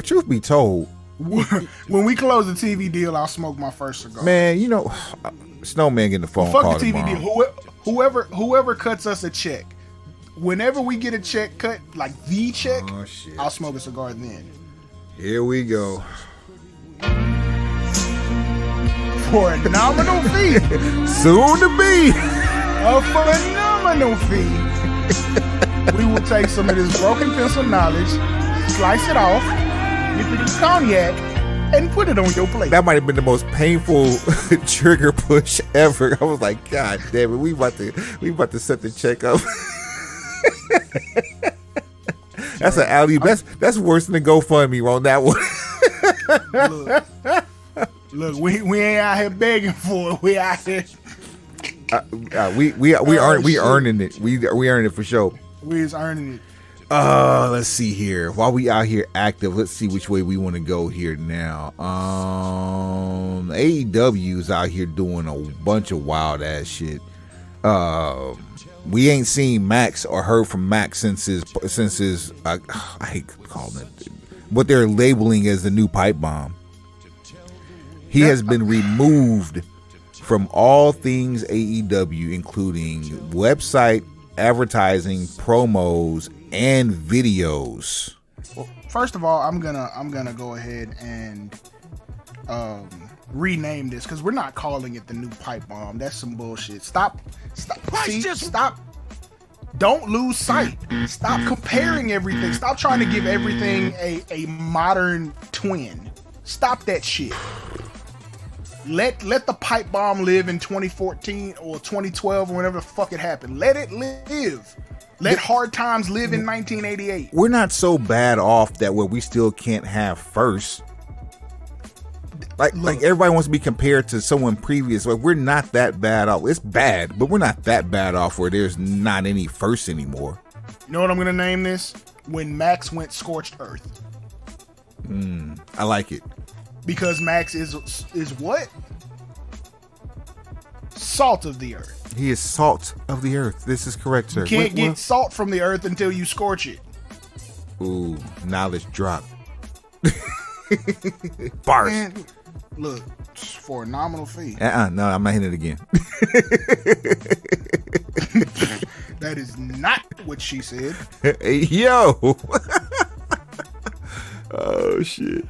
truth be told, when we close the TV deal, I'll smoke my first cigar. Man, Snowman getting the phone call. Fuck the TV deal. Whoever cuts us a check, whenever we get a check cut, like the check, I'll smoke a cigar then. Here we go. For a nominal fee. Soon to be. A phenomenal fee. We will take some of this broken pencil knowledge, slice it off, dip it in cognac, and put it on your plate. That might have been the most painful trigger push ever. I was like, God damn it, we about to set the check up. That's an alley. That's worse than the GoFundMe on that one. Look, we ain't out here begging for it. We out here. We earning it. We earning it for sure. We is earning it. Let's see here. While we out here active, let's see which way we want to go here now. AEW is out here doing a bunch of wild ass shit. We ain't seen Max or heard from Max since his I hate calling it what they're labeling as the new pipe bomb. He has been removed from all things AEW, including website, advertising, promos, and videos. Well, first of all, I'm gonna go ahead and rename this, because we're not calling it the new pipe bomb. That's some bullshit. Stop. Don't lose sight. Stop comparing everything. Stop trying to give everything a modern twin. Stop that shit. Let the pipe bomb live in 2014 or 2012 or whenever the fuck it happened. Let it live. Let hard times live in 1988. We're not so bad off that where we still can't have first. Like everybody wants to be compared to someone previous. Like, we're not that bad off. It's bad, but we're not that bad off where there's not any first anymore. You know what I'm gonna name this? when Max went scorched earth. I like it. Because Max is what? Salt of the earth. He is salt of the earth. This is correct, sir. You can't get salt from the earth until you scorch it. Ooh, knowledge drop. Bars. Man, look, for a nominal fee. No, I'm not hitting it again. That is not what she said. Hey, yo. Oh, shit.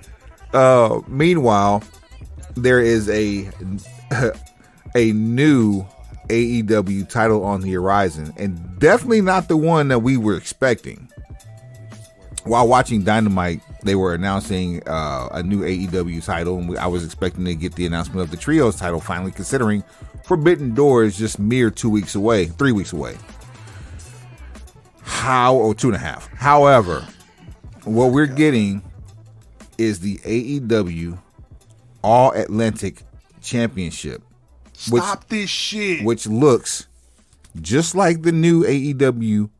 Meanwhile, there is a new AEW title on the horizon, and definitely not the one that we were expecting. While watching Dynamite, they were announcing a new AEW title, and I was expecting to get the announcement of the Trios title, finally, considering Forbidden Door is just mere 3 weeks away. 2.5 weeks. However, what we're getting is the AEW All Atlantic Championship. Stop this shit. Which looks just like the new AEW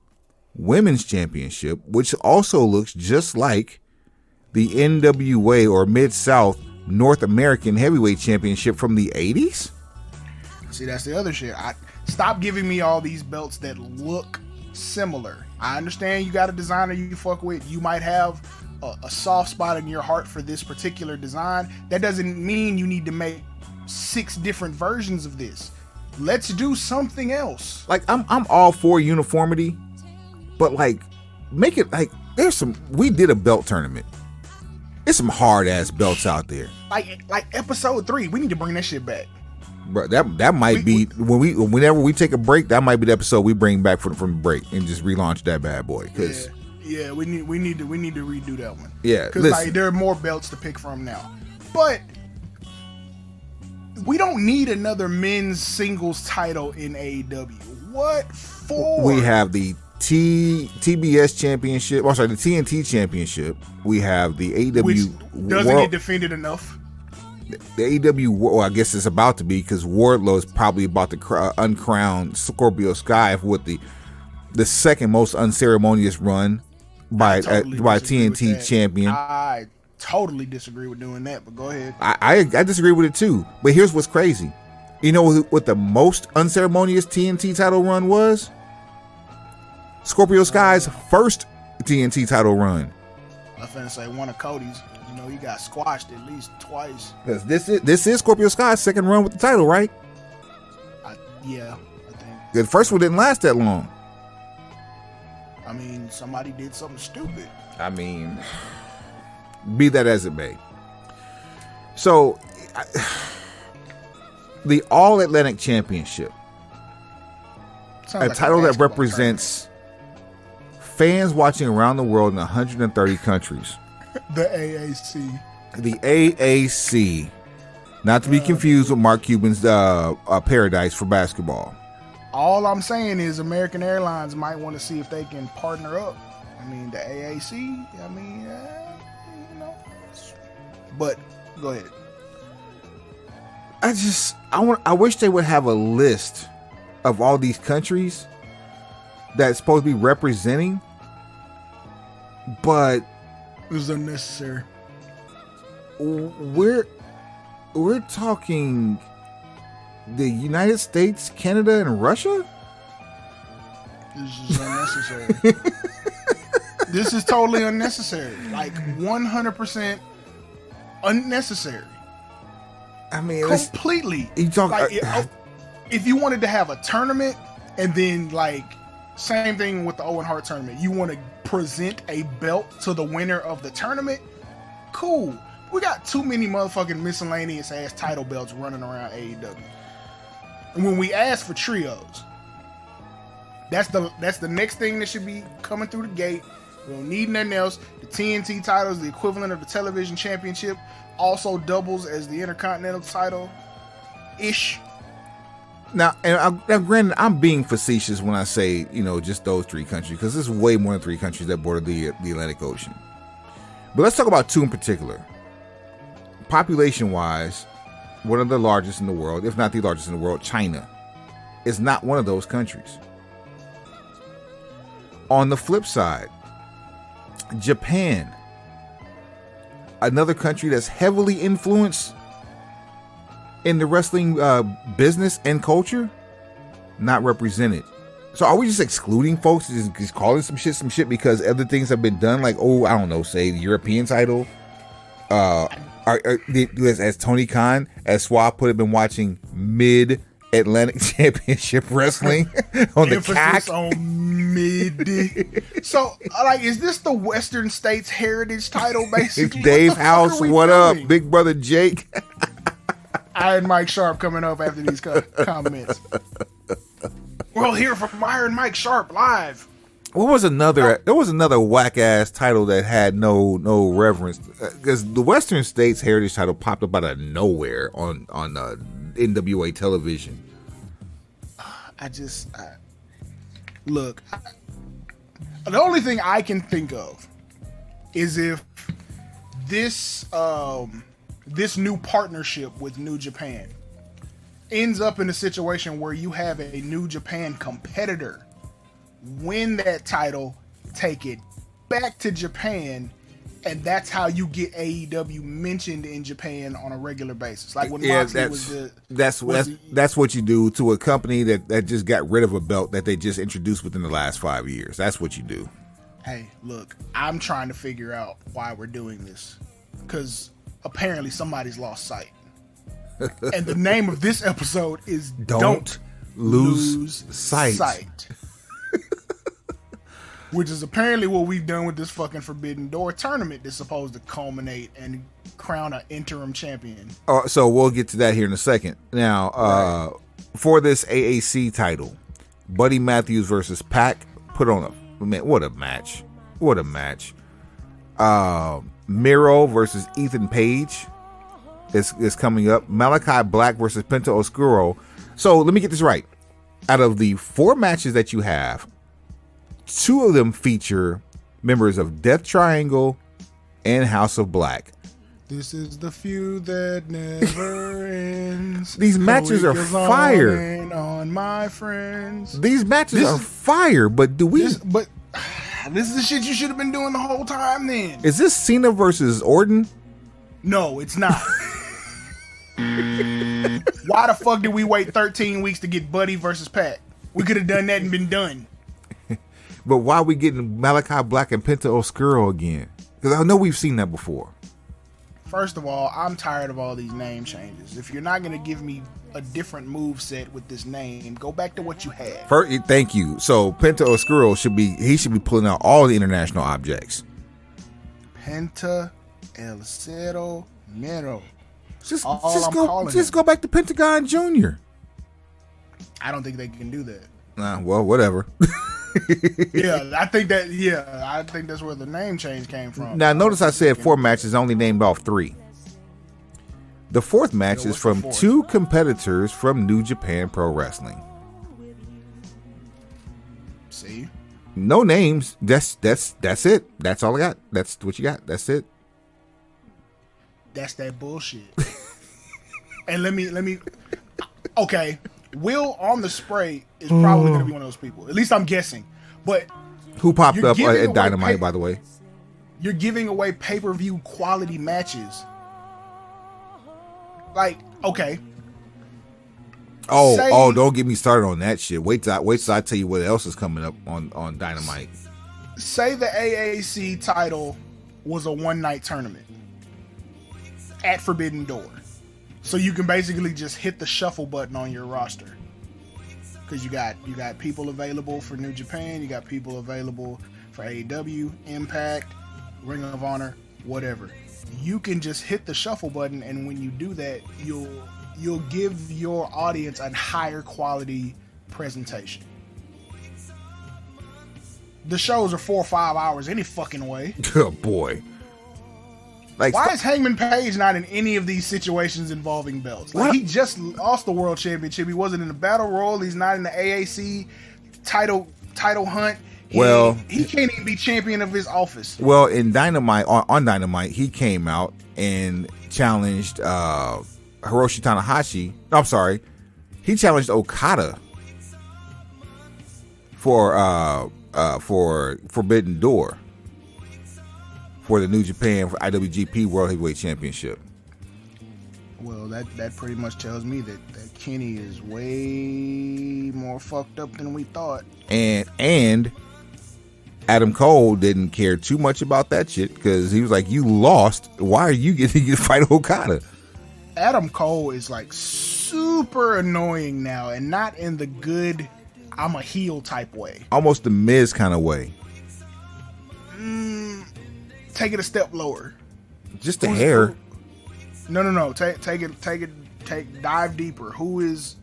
Women's Championship, which also looks just like the NWA or Mid-South North American Heavyweight Championship from the 80s. See, that's the other shit. Stop giving me all these belts that look similar. I understand you got a designer you fuck with. You might have a soft spot in your heart for this particular design. That doesn't mean you need to make 6 different versions of this. Let's do something else. Like, I'm all for uniformity, but like, make it like we did a belt tournament. There's some hard ass belts out there. Like episode 3, we need to bring that shit back. Bro, that might be whenever we take a break, that might be the episode we bring back from the break and just relaunch that bad boy. Cause yeah, we need to redo that one. Yeah, because like there are more belts to pick from now, but we don't need another men's singles title in AEW. What for? We have the TBS Championship. Oh, sorry, the TNT Championship. We have the AEW, which doesn't get defended enough. The AEW, well, I guess it's about to be, because Wardlow is probably about to uncrown Scorpio Sky with the second most unceremonious run by TNT champion. I totally disagree with doing that, but go ahead. I disagree with it too. But here's what's crazy. You know what the most unceremonious TNT title run was? Scorpio Sky's first TNT title run. I was finna say one of Cody's. You know, he got squashed at least twice. Because this is Scorpio Sky's second run with the title, right? Yeah, I think. The first one didn't last that long. I mean, somebody did something stupid. I mean, be that as it may. So, the All Atlantic Championship, a title that represents fans watching around the world in 130 countries. The AAC. The AAC. Not to be confused with Mark Cuban's Paradise for basketball. All I'm saying is American Airlines might want to see if they can partner up. I mean, the AAC, you know. But, go ahead. I wish they would have a list of all these countries that's supposed to be representing, but it was unnecessary. We're talking the United States, Canada, and Russia? This is unnecessary. This is totally unnecessary. Like 100% unnecessary. I mean, completely. You talk like, if you wanted to have a tournament and then like same thing with the Owen Hart tournament, you want to present a belt to the winner of the tournament, cool. We got too many motherfucking miscellaneous ass title belts running around AEW. And when we ask for trios, that's the next thing that should be coming through the gate. We don't need nothing else. The TNT title is the equivalent of the television championship, also doubles as the Intercontinental title ish. Now, granted, I'm being facetious when I say, just those 3 countries, because there's way more than 3 countries that border the Atlantic Ocean. But let's talk about 2 in particular. Population-wise, one of the largest in the world, if not the largest in the world, China, is not one of those countries. On the flip side, Japan, another country that's heavily influenced in the wrestling business and culture, not represented. So are we just excluding folks, just calling some shit because other things have been done? Like, oh, I don't know, say the European title. As Tony Khan, as Swab put it, been watching Mid-Atlantic Championship Wrestling on the CAC. On mid. So, like, is this the Western States Heritage title, basically? Dave House, what up? Big brother Jake. I had Mike Sharp coming up after these comments. We'll hear from Iron Mike Sharp live. What was another? There was another whack ass title that had no reverence, because the Western States Heritage title popped up out of nowhere on NWA television. Look. The only thing I can think of is if this new partnership with New Japan ends up in a situation where you have a New Japan competitor win that title, take it back to Japan, and that's how you get AEW mentioned in Japan on a regular basis. Like when Moxley that's what you do to a company that just got rid of a belt that they just introduced within the last 5 years. That's what you do. Hey, look, I'm trying to figure out why we're doing this, because apparently somebody's lost sight. And the name of this episode is Don't Lose Sight. Which is apparently what we've done with this fucking Forbidden Door tournament that's supposed to culminate and crown an interim champion. So we'll get to that here in a second. Now, for this AAC title, Buddy Matthews versus Pac put on what a match. What a match. Miro versus Ethan Page is coming up. Malachi Black versus Penta Oscuro. So let me get this right. Out of the 4 matches that you have, 2 of them feature members of Death Triangle and House of Black. This is the feud that never ends. These matches are fire. On my friends. These matches are fire, but this is the shit you should have been doing the whole time then. Is this Cena versus Orton? No, it's not. Why the fuck did we wait 13 weeks to get Buddy versus Pac? We could have done that and been done. But why are we getting Malachi Black and Penta Oscuro again? Because I know we've seen that before. First of all, I'm tired of all these name changes. If you're not going to give me a different move set with this name, go back to what you had. Thank you. So Penta Oscuro should be pulling out all the international objects. Penta El Cero Mero. Just go back to Pentagon Jr. I don't think they can do that. Well, whatever. I think that's where the name change came from. Now, notice I said 4 matches, I only named off 3. The 4th match is from 2 competitors from New Japan Pro Wrestling. See? No names. That's it. That's all I got. That's what you got. That's it. That's that bullshit. And let me. Okay, Will on the spray is probably going to be one of those people. At least I'm guessing. But who popped up at Dynamite, by the way? You're giving away pay-per-view quality matches. Like, okay. Don't get me started on that shit. Wait till I tell you what else is coming up on Dynamite. Say the AAC title was a one-night tournament at Forbidden Door. So you can basically just hit the shuffle button on your roster. Because you got people available for New Japan, you got people available for AEW, Impact, Ring of Honor, whatever. You can just hit the shuffle button, and when you do that, you'll give your audience a higher quality presentation. The shows are 4 or 5 hours any fucking way. Oh boy. Like, why is Hangman Page not in any of these situations involving belts? Like, he just lost the world championship. He wasn't in the battle royal. He's not in the AAC title hunt. He can't even be champion of his office. Well, in Dynamite, on Dynamite, he came out and challenged Hiroshi Tanahashi. No, I'm sorry, he challenged Okada for Forbidden Door. for the New Japan for IWGP World Heavyweight Championship. Well, that pretty much tells me that Kenny is way more fucked up than we thought. And Adam Cole didn't care too much about that shit because he was like, "You lost. Why are you getting to fight Okada?" Adam Cole is like super annoying now, and not in the good I'm a heel type way. Almost the Miz kind of way. Take it a step lower. Just the hair. No. Dive deeper. Who is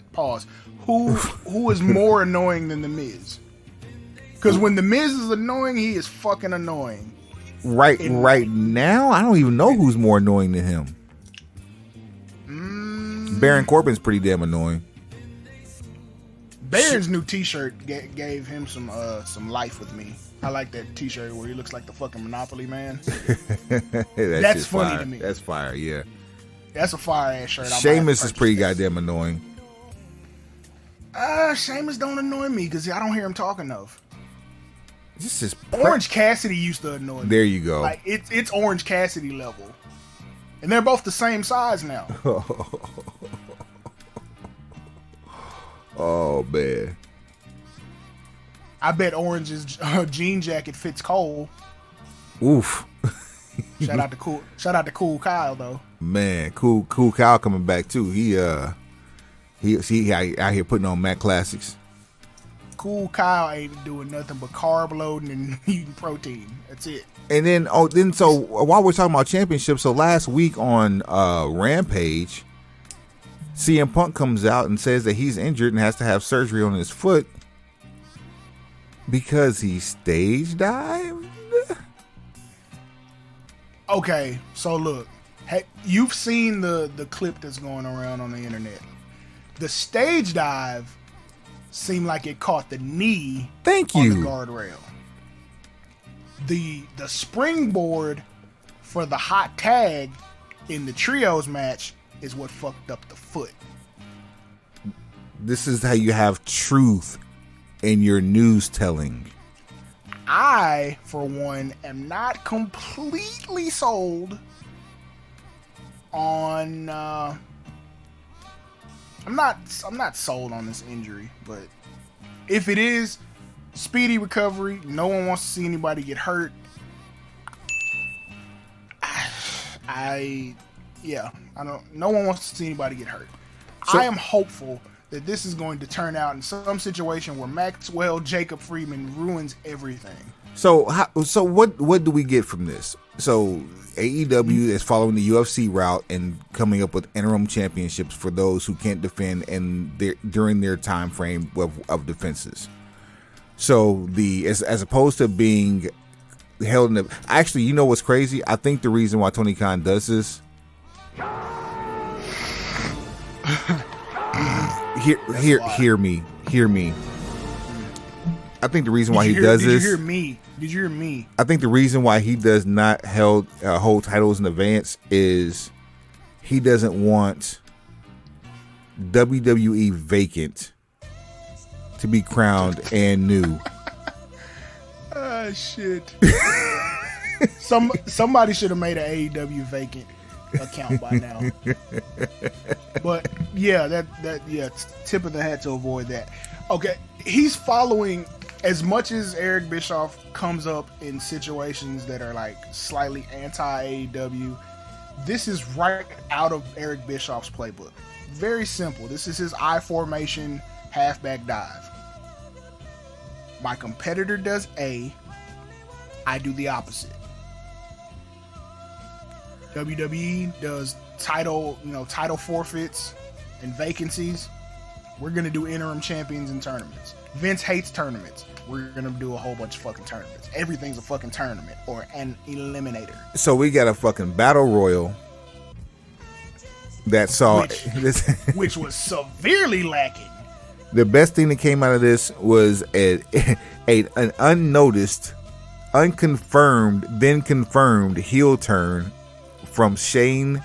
more annoying than the Miz? Because when the Miz is annoying, he is fucking annoying. Right now, I don't even know who's more annoying than him. Baron Corbin's pretty damn annoying. Baron's new T-shirt gave him some life with me. I like that T-shirt where he looks like the fucking Monopoly man. That's funny fire. to me. That's fire, yeah. That's a fire ass shirt. Sheamus is pretty goddamn annoying. Sheamus don't annoy me because I don't hear him talk enough. This is Orange Cassidy used to annoy me. There you go. Like it's Orange Cassidy level, and they're both the same size now. Oh man. I bet Orange's jean jacket fits Cole. Oof. Shout out to Cool Kyle though. Man, cool Kyle coming back too. He out here putting on Mac Classics. Cool Kyle ain't doing nothing but carb loading and eating protein. That's it. And then so while we're talking about championships, so last week on Rampage, CM Punk comes out and says that he's injured and has to have surgery on his foot because he stage dived. Okay, so look, you've seen the clip that's going around on the internet. The stage dive seemed like it caught the knee. Thank on you. The guardrail. The springboard for the hot tag in the trios match is what fucked up the foot. This is how you have truth in your news telling. I, for one, am not completely sold on. I'm not sold on this injury, but if it is speedy recovery, no one wants to see anybody get hurt. No one wants to see anybody get hurt. I am hopeful that this is going to turn out in some situation where Maxwell Jacob Friedman ruins everything. So what do we get from this? So AEW is following the UFC route and coming up with interim championships for those who can't defend during their time frame of defenses. So as opposed to being held in the, actually, you know what's crazy? I think the reason why Tony Khan does this. Hear me. I think the reason why he does this. Did you hear me? I think the reason why he does not hold titles in advance is he doesn't want WWE vacant to be crowned and new. Ah, shit. Somebody should have made an AEW vacant account by now. But yeah, tip of the hat to avoid that. Okay, he's following, as much as Eric Bischoff comes up in situations that are like slightly anti-AEW, this is right out of Eric Bischoff's playbook. Very simple. This is his I formation halfback dive. My competitor does A, I do the opposite. WWE does title forfeits and vacancies. We're gonna do interim champions and tournaments. Vince hates tournaments. We're gonna do a whole bunch of fucking tournaments. Everything's a fucking tournament or an eliminator. So we got a fucking battle royal that saw which was severely lacking. The best thing that came out of this was an unnoticed, unconfirmed, then confirmed heel turn from Shane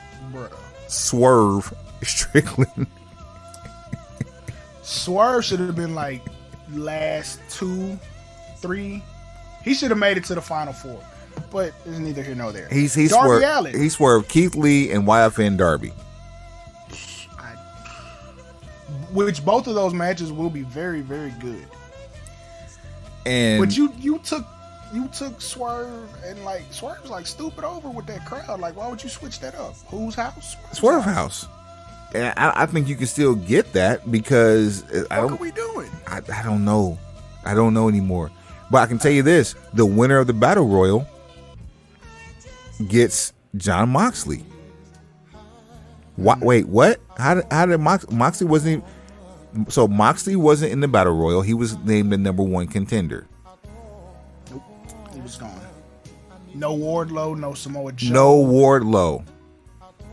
Swerve Strickland. Swerve should have been like last 2, 3. He should have made it to the final 4. but it's neither here nor there. He Darby Allin. He swerved Keith Lee and YFN Darby. Which both of those matches will be very, very good. And but you took Swerve and like Swerve's like stupid over with that crowd. Like, why would you switch that up? Whose house? Swerve house. And I think you can still get that because what are we doing? I don't know. I don't know anymore. But I can tell you this: the winner of the Battle Royal gets Jon Moxley. Wait, what? How did Moxley wasn't? So Moxley wasn't in the Battle Royal. He was named the number 1 contender. Nope, he was gone. No Wardlow, no Samoa Joe. No Wardlow.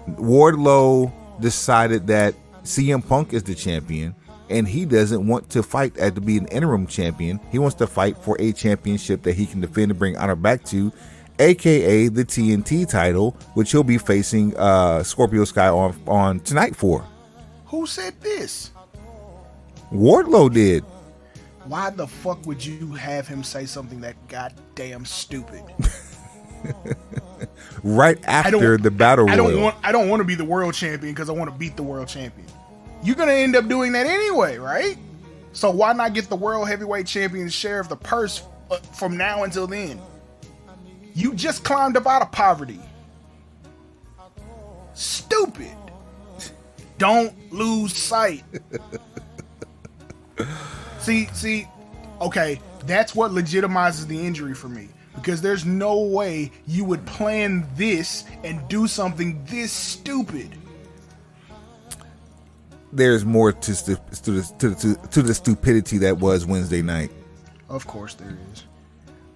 Wardlow decided that CM Punk is the champion, and he doesn't want to fight to be an interim champion. He wants to fight for a championship that he can defend and bring honor back to, aka the TNT title, which he'll be facing Scorpio Sky on tonight for. Who said this? Wardlow did. Why the fuck would you have him say something that goddamn stupid? Right after the Battle Royal. I don't want to be the world champion because I want to beat the world champion. You're gonna end up doing that anyway, right? So why not get the world heavyweight champion's share of the purse from now until then? You just climbed up out of poverty. Stupid. Don't lose sight. See, okay, that's what legitimizes the injury for me. Because there's no way you would plan this and do something this stupid. There's more to the stupidity that was Wednesday night. Of course there is.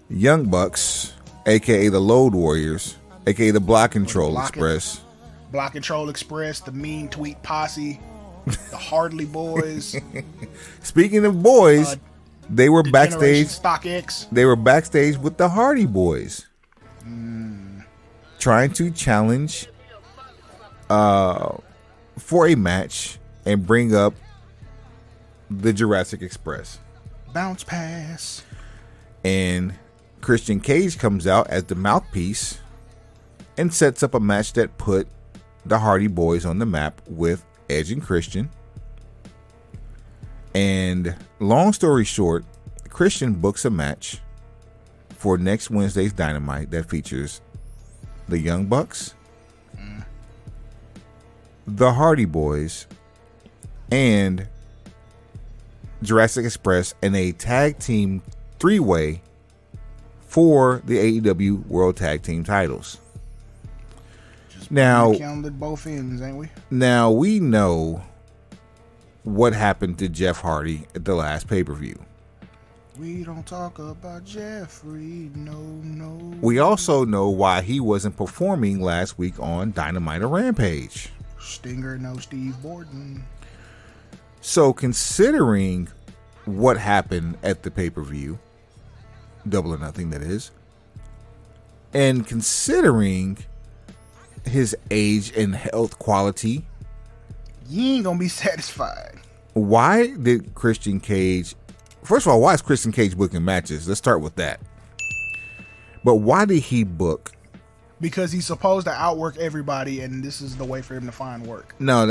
Young Bucks, aka the Load Warriors, aka the Block Control Express. Block Control Express, the Mean Tweet Posse, the Hardly Boys. Speaking of boys, they were backstage. StockX. They were backstage with the Hardy Boys, trying to challenge for a match and bring up the Jurassic Express. Bounce pass. And Christian Cage comes out as the mouthpiece and sets up a match that put the Hardy Boys on the map with Edge and Christian. And long story short, Christian books a match for next Wednesday's Dynamite that features the Young Bucks, the Hardy Boys, and Jurassic Express in a tag team 3-way for the AEW World Tag Team titles. Now, counted both ends, ain't we? Now we know what happened to Jeff Hardy at the last pay-per-view. We don't talk about Jeffrey, no. We also know why he wasn't performing last week on Dynamite or Rampage. Stinger, no Steve Borden. So considering what happened at the pay-per-view, Double or Nothing that is, and considering his age and health quality, you ain't gonna be satisfied. Why did Christian Cage... First of all, why is Christian Cage booking matches? Let's start with that. But why did he book? Because he's supposed to outwork everybody, and this is the way for him to find work. No.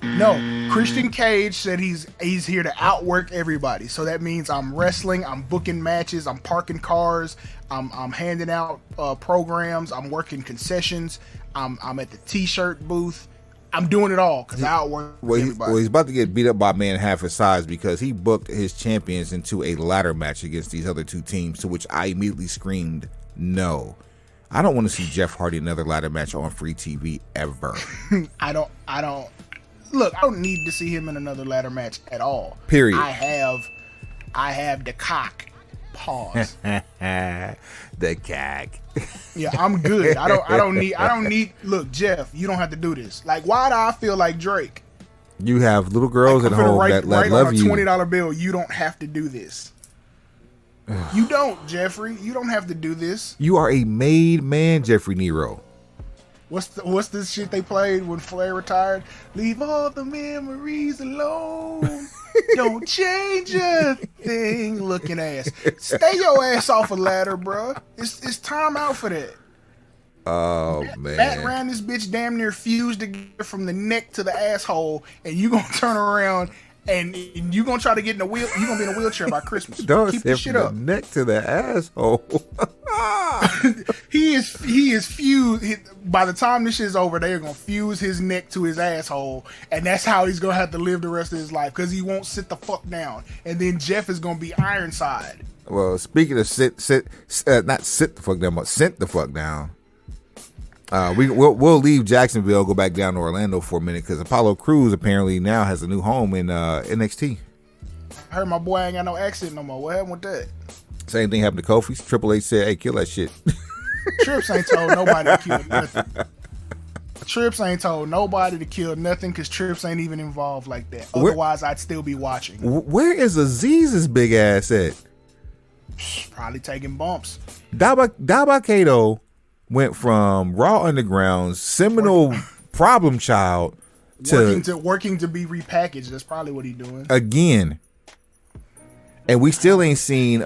No, Christian Cage said he's here to outwork everybody. So that means I'm wrestling, I'm booking matches, I'm parking cars, I'm handing out programs, I'm working concessions, I'm at the t-shirt booth. I'm doing it all because I outwork everybody. He's about to get beat up by a man half his size because he booked his champions into a ladder match against these other two teams, to which I immediately screamed, no. I don't want to see Jeff Hardy another ladder match on free TV ever. I don't. Look, I don't need to see him in another ladder match at all. Period. I have the cock. Pause. The cock. Yeah, I'm good. I don't need. Look, Jeff, you don't have to do this. Like, why do I feel like Drake? You have little girls at home that love you. On a $20 bill, you don't have to do this. You don't, Jeffrey. You don't have to do this. You are a made man, Jeffrey Nero. What's this shit they played when Flair retired? Leave all the memories alone. Don't change a thing, looking ass. Stay your ass off a ladder, bro. It's time out for that. Oh man. Matt ran this bitch damn near fused together from the neck to the asshole, and you gonna turn around and you gonna try to get in a wheel. You gonna be in a wheelchair by Christmas. Don't keep this shit up. Neck to the asshole. He is fused. By the time this shit's over, they're gonna fuse his neck to his asshole, and that's how he's gonna have to live the rest of his life because he won't sit the fuck down. And then Jeff is gonna be Ironside. Well, speaking of not sit the fuck down, but sent the fuck down. We'll leave Jacksonville, go back down to Orlando for a minute because Apollo Crews apparently now has a new home in NXT. I heard my boy ain't got no accent no more. What happened with that? Same thing happened to Kofi's. Triple H said, "Hey, kill that shit." Trips ain't told nobody to kill nothing. Trips ain't told nobody to kill nothing because Trips ain't even involved like that. Otherwise, I'd still be watching. Where is Aziz's big ass at? Probably taking bumps. Dabba-Kato went from Raw Underground's seminal problem child to working to be repackaged. That's probably what he's doing again. And we still ain't seen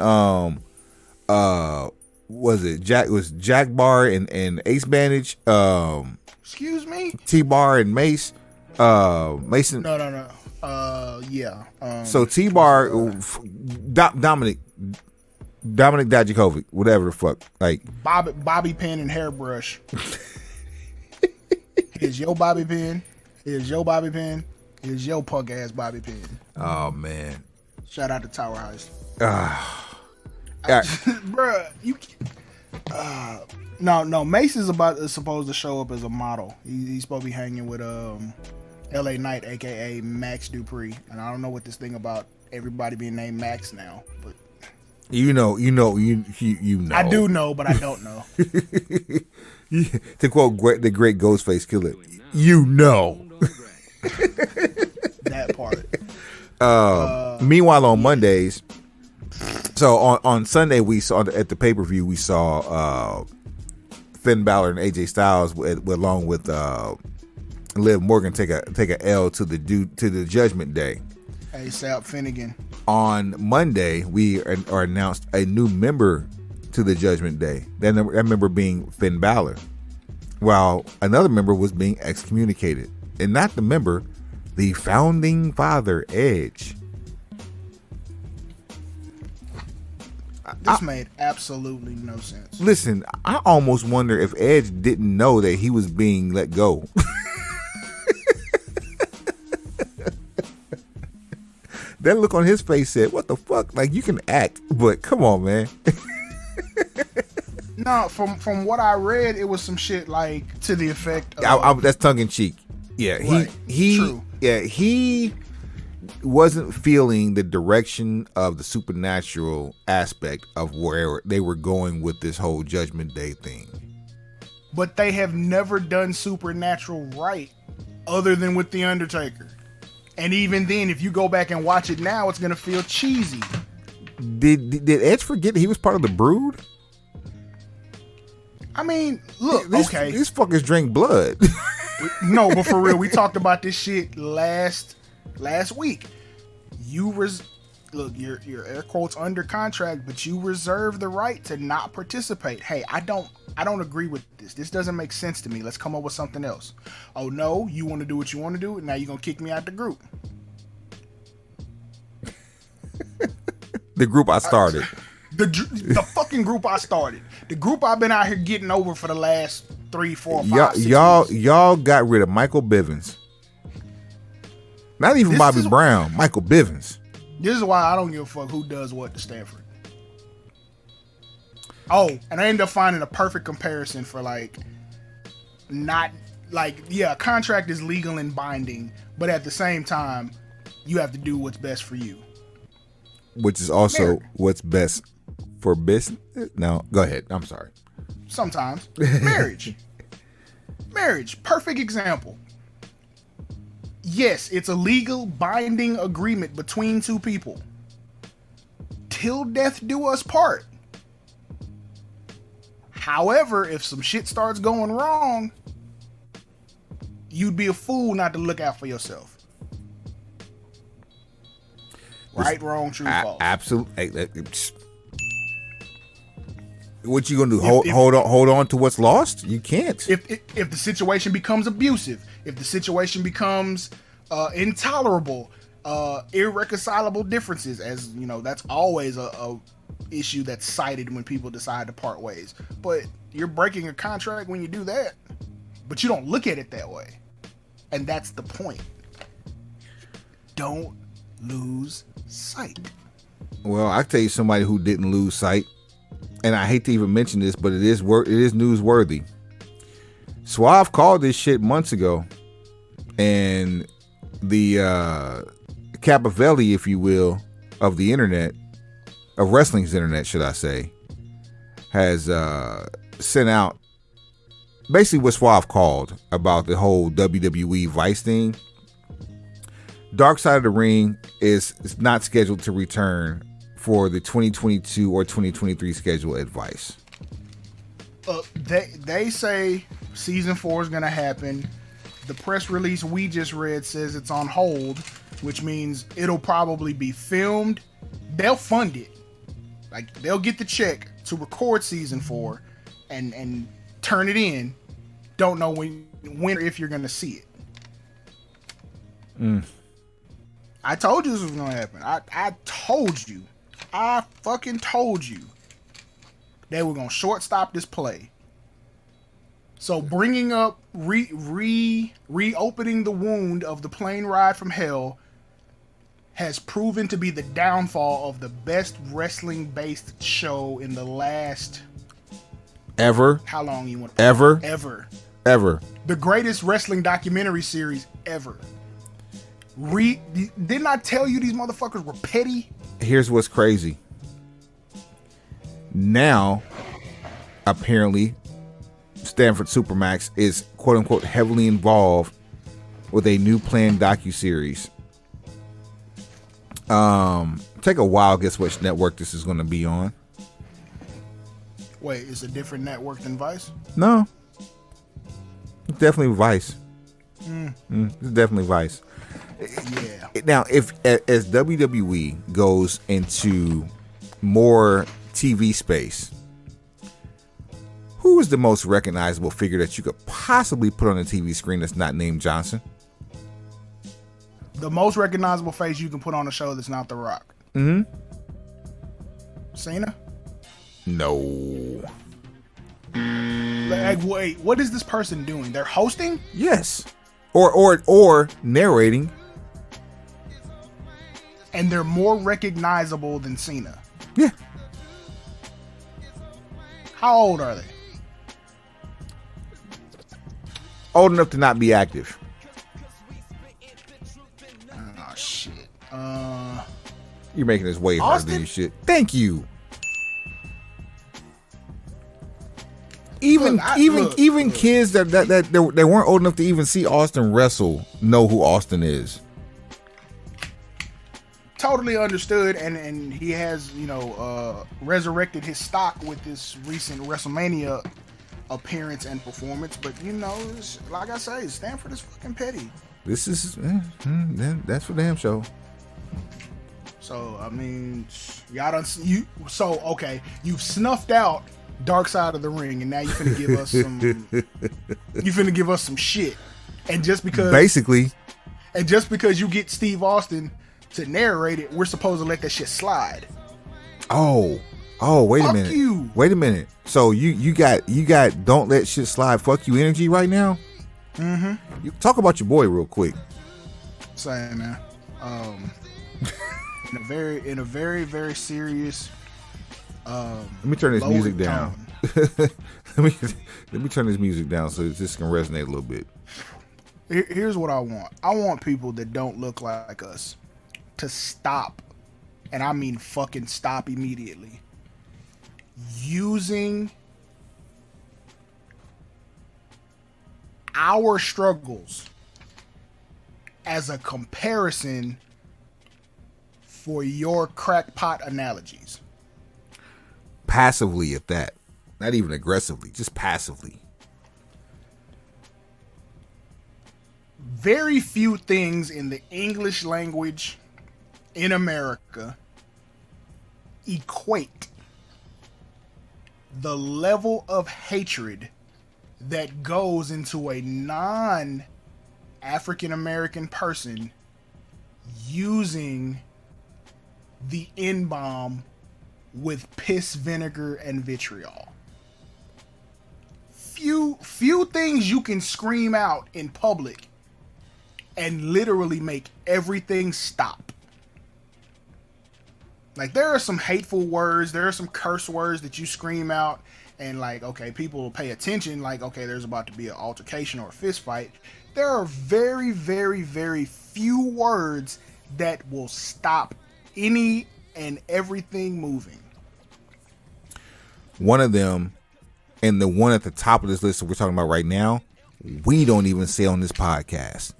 was it Jack Bar and Ace Bandage? Excuse me? T-Bar and Mace. Mason. No. Yeah. So T-Bar, Dominic Dijakovic, whatever the fuck, like Bobby pin and hairbrush. Here's your bobby pin. Here's your bobby pin. Here's your punk ass bobby pin. Oh man! Shout out to Tower Heist. Bruh, you. No. Mace is supposed to show up as a model. He's supposed to be hanging with L.A. Knight, aka Max Dupree, and I don't know what this thing about everybody being named Max now, but. You know. I do know, but I don't know. To quote the great Ghostface Killer, you know. That part. Meanwhile, on Mondays, so on Sunday we saw at the pay-per-view we saw Finn Balor and AJ Styles along with Liv Morgan take a L to the Judgment Day. ASAP Finnegan. On Monday, we are announced a new member to the Judgment Day. That member being Finn Balor, while another member was being excommunicated, and not the member, the founding father, Edge. This made absolutely no sense. Listen, I almost wonder if Edge didn't know that he was being let go. That look on his face said, "What the fuck? Like, you can act, but come on, man." No, from what I read, it was some shit like to the effect of... that's tongue in cheek. Yeah, right. True. He wasn't feeling the direction of the supernatural aspect of where they were going with this whole Judgment Day thing. But they have never done supernatural right other than with The Undertaker. And even then, if you go back and watch it now, it's going to feel cheesy. Did Edge forget that he was part of the Brood? I mean, look, okay. These fuckers drink blood. No, but for real, we talked about this shit last week. Look, you're air quotes under contract, but you reserve the right to not participate. Hey, I don't agree with this. This doesn't make sense to me. Let's come up with something else. Oh no, you want to do what you want to do, and now you're gonna kick me out the group. The group I started. The fucking group I started. The group I've been out here getting over for the last 3, 4, 5, 6 weeks. Y'all got rid of Michael Bivens. Not even Bobby Brown. Michael Bivens. This is why I don't give a fuck who does what to Stanford. Oh, and I ended up finding a perfect comparison for contract is legal and binding, but at the same time, you have to do what's best for you. Which is also what's best for business. No, go ahead. I'm sorry. Sometimes. Marriage. Perfect example. Yes, it's a legal binding agreement between two people. Till death do us part. However, if some shit starts going wrong, you'd be a fool not to look out for yourself. Right, wrong, true, false. Absolutely. What you gonna do? Hold on to what's lost? You can't. If the situation becomes abusive, if the situation becomes intolerable, irreconcilable differences, as you know, that's always a issue that's cited when people decide to part ways. But you're breaking a contract when you do that. But you don't look at it that way, and that's the point. Don't lose sight. Well, I tell you somebody who didn't lose sight, and I hate to even mention this, but it is newsworthy. Suave called this shit months ago, and the Capavelli, if you will, of the internet, of wrestling's internet, should I say, has sent out basically what Suave called about the whole WWE Vice thing. Dark Side of the Ring is not scheduled to return for the 2022 or 2023 schedule at Vice. They say season 4 is going to happen. The press release we just read says it's on hold, which means it'll probably be filmed. They'll fund it. Like, they'll get the check to record season 4 and turn it in. Don't know when or if you're going to see it. I told you this was going to happen. I told you. I fucking told you. They were going to shortstop this play. So bringing up, reopening the wound of the plane ride from hell has proven to be the downfall of the best wrestling-based show in the last... Ever? How long you want to... Ever? Ever. The greatest wrestling documentary series ever. Didn't I tell you these motherfuckers were petty? Here's what's crazy. Now, apparently, Stanford Supermax is quote-unquote heavily involved with a new planned docuseries. Take a wild guess which network this is going to be on. Wait, it's a different network than Vice? No. It's definitely Vice. It's definitely Vice. Yeah. Now, if as WWE goes into more TV space, who is the most recognizable figure that you could possibly put on a TV screen that's not named Johnson? The most recognizable face you can put on a show that's not The Rock. Cena? No. Like, wait, what is this person doing? They're hosting? Yes. Or narrating. And they're more recognizable than Cena. Yeah. How old are they? Old enough to not be active. Oh, shit. You're making this way harder than you should. Thank you. Even kids that they weren't old enough to even see Austin wrestle know who Austin is. Totally understood, and he has, resurrected his stock with this recent WrestleMania appearance and performance. But like I say, Stanford is fucking petty. This is that's for damn show. So I mean, y'all done okay. You've snuffed out Dark Side of the Ring, and now you're finna give us some. You finna give us some shit, and just because you get Steve Austin to narrate it, we're supposed to let that shit slide. Oh, wait a minute. Wait a minute. So you got don't let shit slide. Fuck you energy right now. You talk about your boy real quick. Same, man. in a very very serious. Let me turn this music down. let me turn this music down so this can resonate a little bit. Here's what I want. I want people that don't look like us to stop, and I mean fucking stop immediately, using our struggles as a comparison for your crackpot analogies. Passively at that. Not even aggressively, just passively. Very few things in the English language, in America equate the level of hatred that goes into a non-African American person using the N-bomb with piss, vinegar, and vitriol. Few things you can scream out in public and literally make everything stop. Like, there are some hateful words, there are some curse words that you scream out, and like, okay, people will pay attention, like, okay, there's about to be an altercation or a fist fight. There are very, very, very few words that will stop any and everything moving. One of them, and the one at the top of this list that we're talking about right now, we don't even say on this podcast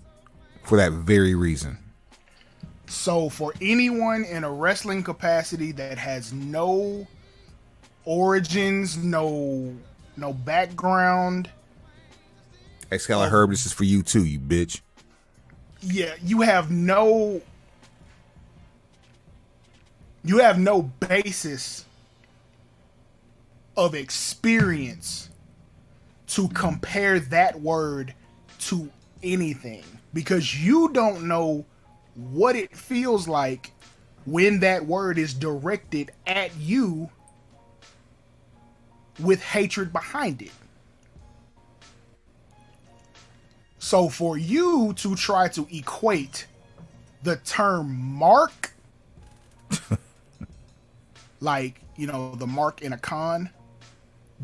for that very reason. So for anyone in a wrestling capacity that has no origins, no background. Excalibur Herb, this is for you too, you bitch. Yeah, you have no basis of experience to compare that word to anything, because you don't know what it feels like when that word is directed at you with hatred behind it. So for you to try to equate the term mark, like, you know, the mark in a con,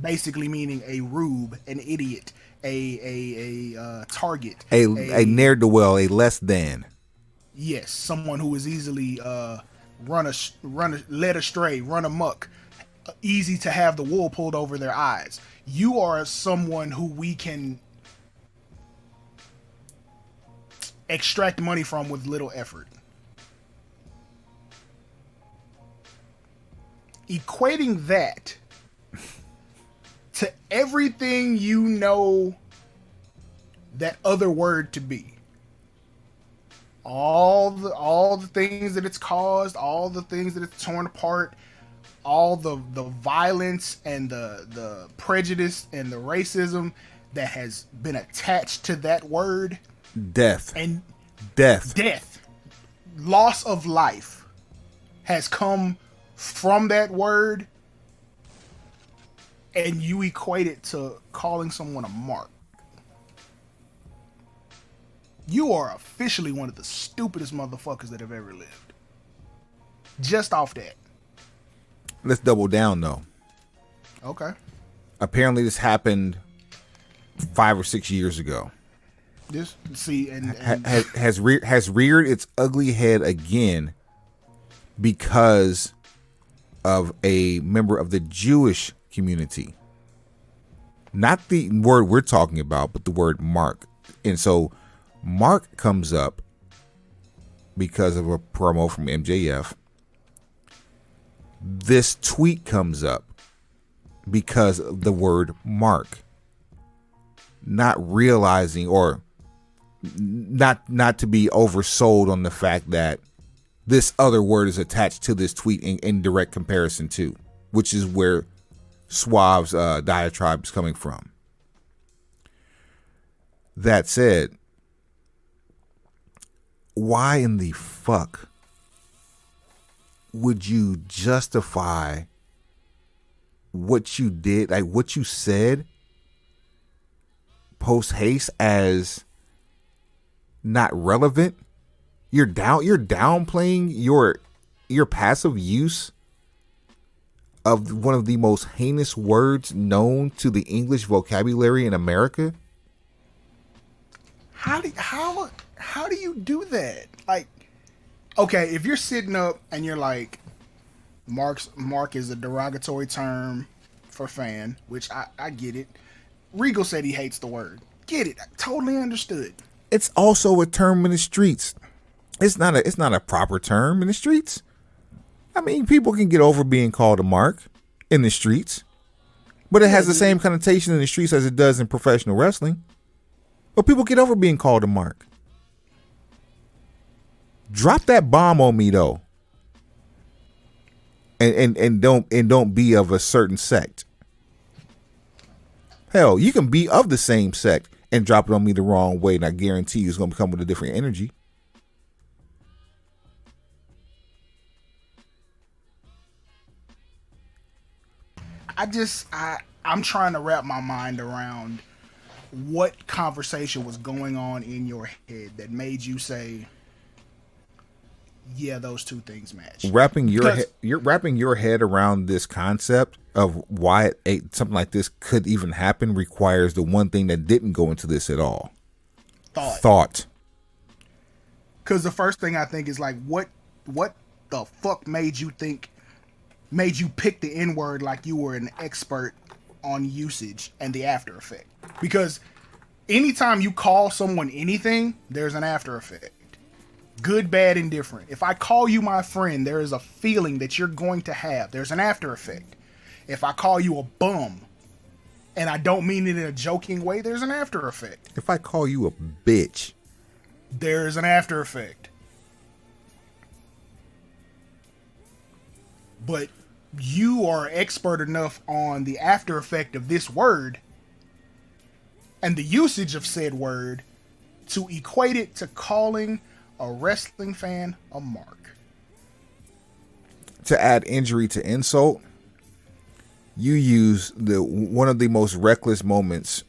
basically meaning a rube, an idiot, a target, a ne'er-do-well, a less than. Yes, someone who is easily led astray, run amok, easy to have the wool pulled over their eyes. You are someone who we can extract money from with little effort. Equating that to everything you know that other word to be. All the things that it's caused, all the things that it's torn apart, all the violence and the prejudice and the racism that has been attached to that word. Death. Loss of life has come from that word, and you equate it to calling someone a mark. You are officially one of the stupidest motherfuckers that have ever lived. Just off that. Let's double down, though. Okay. Apparently, this happened 5 or 6 years ago. This, see, and has reared its ugly head again because of a member of the Jewish community. Not the word we're talking about, but the word mark. And so Mark comes up because of a promo from MJF. This tweet comes up because of the word mark. Not realizing, or not to be oversold on the fact that this other word is attached to this tweet in direct comparison to, which is where Suave's diatribe is coming from. That said, why in the fuck would you justify what you did, like what you said post haste, as not relevant? You're downplaying your passive use of one of the most heinous words known to the English vocabulary in America. How do you do that? Like, okay, if you're sitting up and you're like, mark is a derogatory term for fan, which I get it. Regal said he hates the word. Get it. Totally understood. It's also a term in the streets. It's not a proper term in the streets. I mean, people can get over being called a mark in the streets, but it has the same connotation in the streets as it does in professional wrestling. But people get over being called a mark. Drop that bomb on me, though. and don't be of a certain sect. Hell, you can be of the same sect and drop it on me the wrong way, and I guarantee you it's going to come with a different energy. I'm trying to wrap my mind around what conversation was going on in your head that made you say, yeah, those two things match. You're wrapping your head around this concept of why something like this could even happen requires the one thing that didn't go into this at all. Thought. Because the first thing I think is like, what the fuck made you pick the N-word like you were an expert on usage and the after effect? Because anytime you call someone anything, there's an after effect. Good, bad, indifferent. If I call you my friend, there is a feeling that you're going to have. There's an after effect. If I call you a bum, and I don't mean it in a joking way, there's an after effect. If I call you a bitch, there's an after effect. But you are expert enough on the after effect of this word and the usage of said word to equate it to calling a wrestling fan a mark. To add injury to insult, you use one of the most reckless moments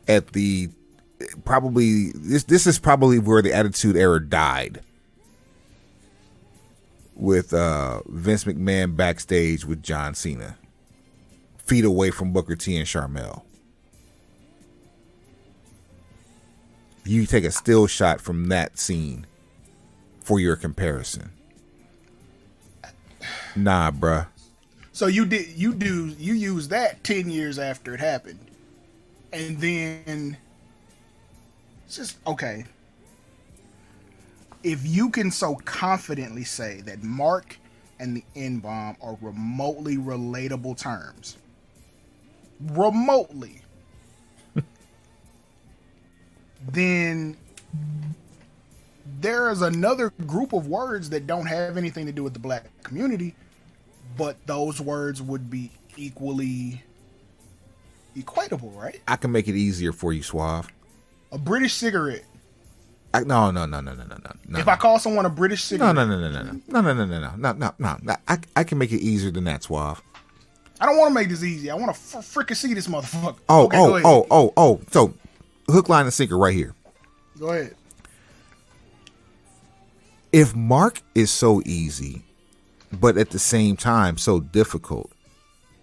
at the this is probably where the Attitude Era died, with Vince McMahon backstage with John Cena, feet away from Booker T and Sharmell. You take a still shot from that scene for your comparison. Nah, bruh. So you use that 10 years after it happened. And then it's just okay. If you can so confidently say that Mark and the N-bomb are remotely relatable terms. Remotely. Then there is another group of words that don't have anything to do with the black community, but those words would be equally equatable, right? I can make it easier for you, Suave. A British cigarette. No. If I call someone a British cigarette. No. I can make it easier than that, Suave. I don't want to make this easy. I want to freaking see this motherfucker. So hook, line, and sinker right here. Go ahead. If Mark is so easy, but at the same time so difficult,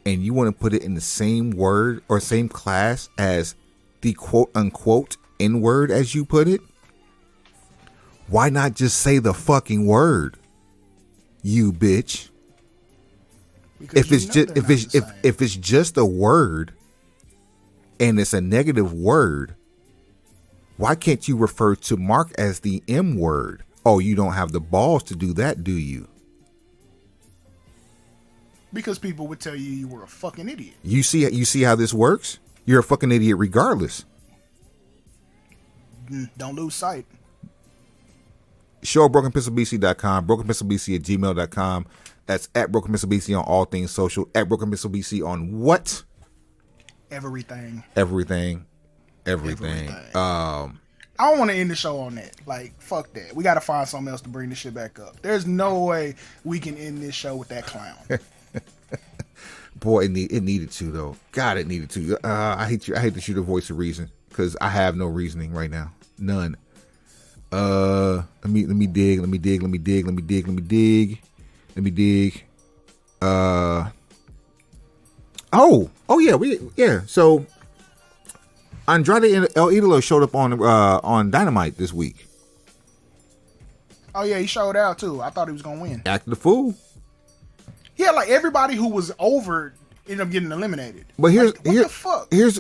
and you want to put it in the same word or same class as the quote unquote N-word, as you put it, why not just say the fucking word, you bitch? If it's just a word and it's a negative word, why can't you refer to Mark as the M word? Oh, you don't have the balls to do that, do you? Because people would tell you were a fucking idiot. You see how this works? You're a fucking idiot regardless. Don't lose sight. Show at brokenpencilbc.com, brokenpencilbc@gmail.com. That's at brokenpencilbc on all things social. At brokenpencilbc on what? Everything. I don't want to end the show on that. Like, fuck that. We got to find something else to bring this shit back up. There's no way we can end this show with that clown. Boy, it needed to, though. God, it needed to. I hate to shoot a voice of reason, because I have no reasoning right now. None. Let me dig. So Andrade El Idolo showed up on Dynamite this week. Oh yeah, he showed out too. I thought he was gonna win. Acted the fool. Yeah, like everybody who was over ended up getting eliminated. But what the fuck? Here's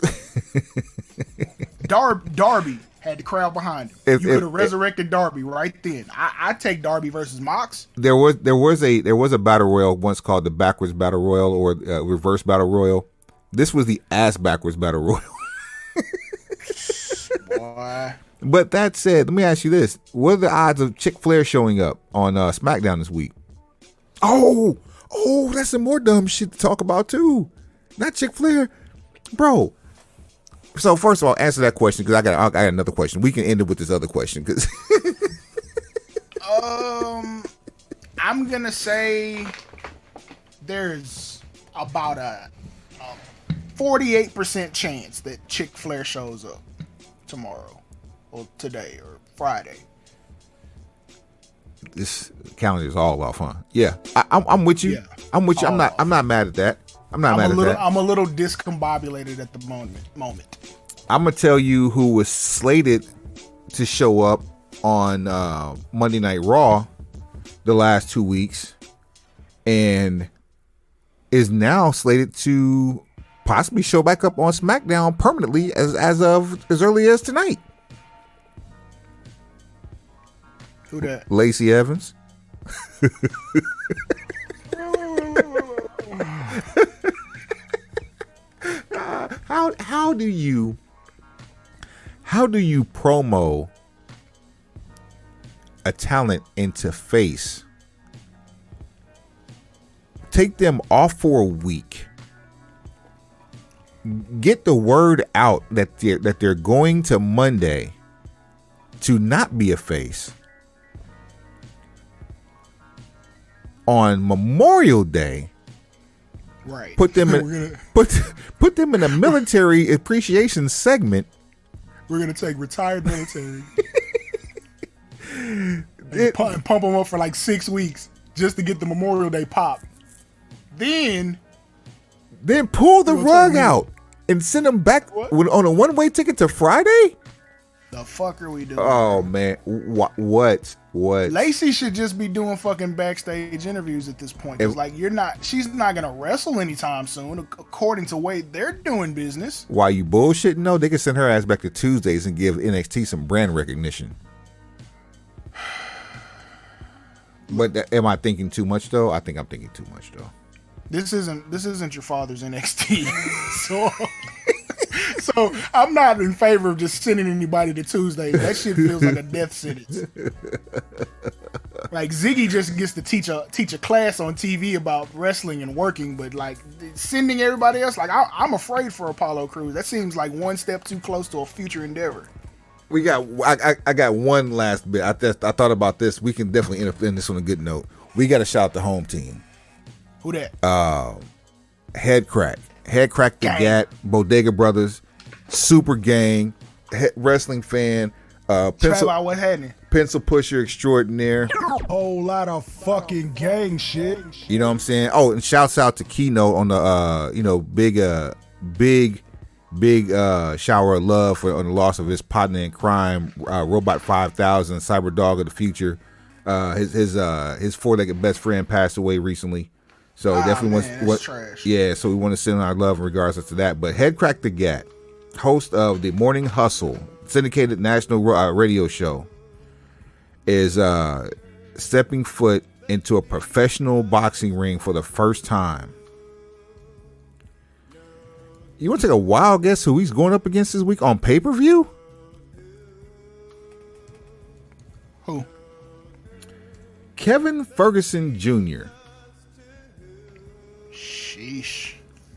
Darby had the crowd behind him. You could have resurrected Darby right then. I'd take Darby versus Mox. There was a battle royal once called the backwards battle royal or reverse battle royal. This was the ass backwards battle royal. Boy. But that said, let me ask you this: what are the odds of Chick Flair showing up on SmackDown this week? Oh, Oh, that's some more dumb shit to talk about too. Not Chick-fil-A, bro. So first of all, answer that question because I got another question. We can end it with this other question because. I'm gonna say there's about a 48% chance that Chick-fil-A shows up tomorrow or today or Friday. This calendar is all off, huh? Yeah, I'm with you. Yeah. I'm with you. I'm not mad at that. I'm not mad at that. I'm a little discombobulated at the moment. I'm gonna tell you who was slated to show up on Monday Night Raw the last 2 weeks, and is now slated to possibly show back up on SmackDown permanently as early as tonight. Who that? Lacey Evans. How do you promo a talent into face? Take them off for a week. Get the word out that they're going to Monday to not be a face. On Memorial Day, right? Put them in put them in a military appreciation segment. We're gonna take retired military and pump them up for like 6 weeks just to get the Memorial Day pop. Then pull the rug out and send them back on a one-way ticket to Friday. The fuck are we doing? Oh man, what? Lacey should just be doing fucking backstage interviews at this point. Cause she's not gonna wrestle anytime soon, according to the way they're doing business. Why you bullshitting? No, they can send her ass back to Tuesdays and give NXT some brand recognition. But am I thinking too much though? I think I'm thinking too much though. This isn't your father's NXT, so I'm not in favor of just sending anybody to Tuesday. That shit feels like a death sentence. Like Ziggy just gets to teach a class on TV about wrestling and working, but like sending everybody else, like I'm afraid for Apollo Crews. That seems like one step too close to a future endeavor. I got one last bit. I thought about this. We can definitely end this on a good note. We got to shout out the home team. Who that? Head Crack the Gat, Bodega Brothers, Super Gang, wrestling fan, pencil pusher extraordinaire. Whole lot of fucking gang shit. You know what I'm saying? Oh, and shouts out to Keno on the big shower of love on the loss of his partner in crime, Robot 5000, Cyber Dog of the Future. His four-legged best friend passed away recently. So definitely trash. Yeah, so we want to send our love in regards to that. But Head Crack the Gat, host of the Morning Hustle, syndicated national radio show, is stepping foot into a professional boxing ring for the first time. You want to take a wild guess who he's going up against this week on pay-per-view? Who? Kevin Ferguson Jr. Sheesh.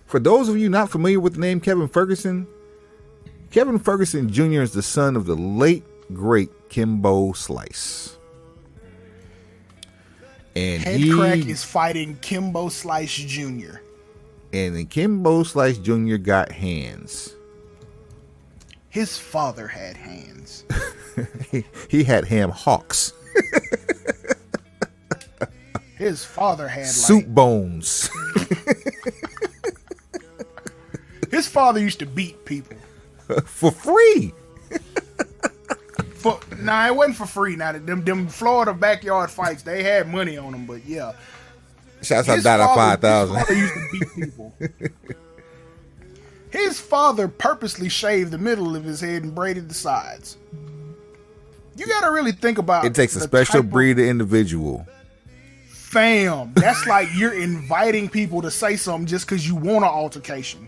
For those of you not familiar with the name Kevin Ferguson Jr. is the son of the late, great Kimbo Slice. And Head Crack is fighting Kimbo Slice Jr. And then Kimbo Slice Jr. got hands. His father had hands. he had ham hocks. His father had soup bones. His father used to beat people for free. It wasn't for free. Now them Florida backyard fights, they had money on them, but yeah. Shouts out Dada 5000. His father used to beat people. His father purposely shaved the middle of his head and braided the sides. You got to really think about it. Takes a special breed of individual. Fam, that's like you're inviting people to say something just because you want an altercation.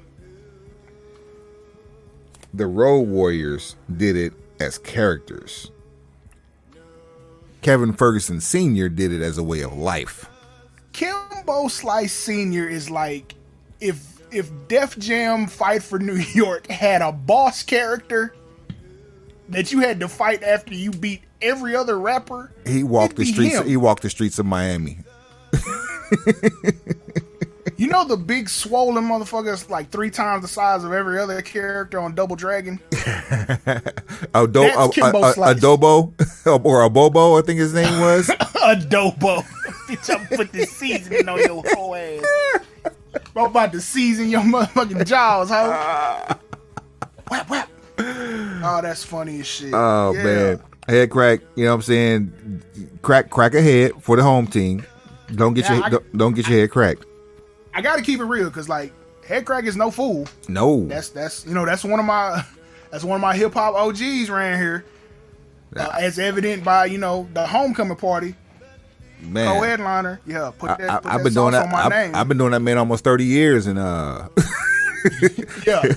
The Road Warriors did it as characters. Kevin Ferguson Sr. did it as a way of life. Kimbo Kimbo Slice Sr. is like if Def Jam Fight for New York had a boss character that you had to fight after you beat every other rapper. He walked the streets. Him. He walked the streets of Miami. You know the big swollen motherfuckers like 3 times the size of every other character on Double Dragon? Adobo or Abobo, I think his name was. Adobo. Bitch, I'm put this seasoning on your whole ass. I'm about to season your motherfucking jaws, ho. Whap, whap. Oh, that's funny as shit. Oh, yeah. Man. Head crack, you know what I'm saying? Crack a head for the home team. Don't get your head cracked. I gotta keep it real, cause like head crack is no fool. No. That's one of my hip hop OGs around here. As evident by, the homecoming party. Man. Co-headliner. Yeah, put that I've been doing that. on my name. I've been doing that, man, almost 30 years, and yeah,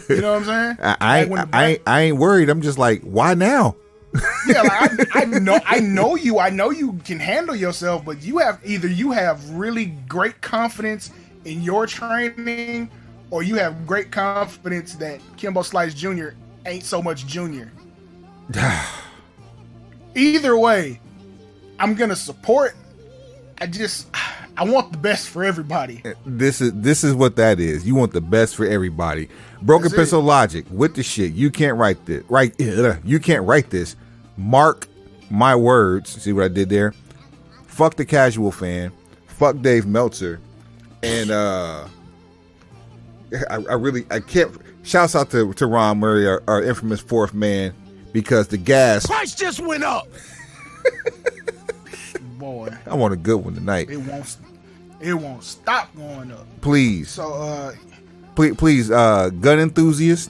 you know what I'm saying? I ain't worried. I'm just like, why now? Yeah, like I know you. I know you can handle yourself, but you have really great confidence in your training, or you have great confidence that Kimbo Slice Jr. ain't so much junior. Either way, I'm gonna support. I want the best for everybody. This is what that is. You want the best for everybody. Broken pencil logic with the shit. You can't write this. You can't write this. Mark my words. See what I did there? Fuck the casual fan. Fuck Dave Meltzer. And I can't. Shouts out to Ron Murray, our infamous fourth man, because the gas price just went up. Boy, I want a good one tonight. It won't stop going up. Please. So please, gun enthusiasts,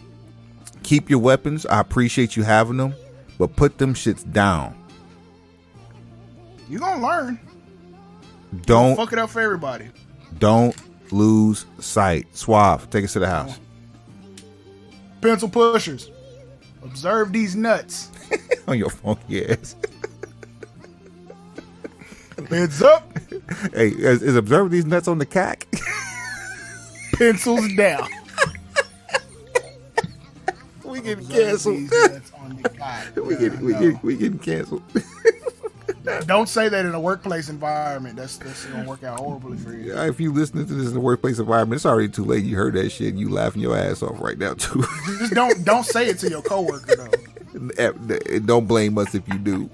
keep your weapons. I appreciate you having them, but put them shits down. You're gonna learn. Don't fuck it up for everybody. Don't lose sight. Suave, take us to the house. Pencil pushers, observe these nuts. On your funky ass. Heads up. Hey, is observe these nuts on the cock? Pencils down. We getting canceled. We getting canceled. Don't say that in a workplace environment. That's gonna work out horribly for you. If you listening to this in a workplace environment, it's already too late. You heard that shit. And you laughing your ass off right now too. Just don't say it to your coworker though. Don't blame us if you do.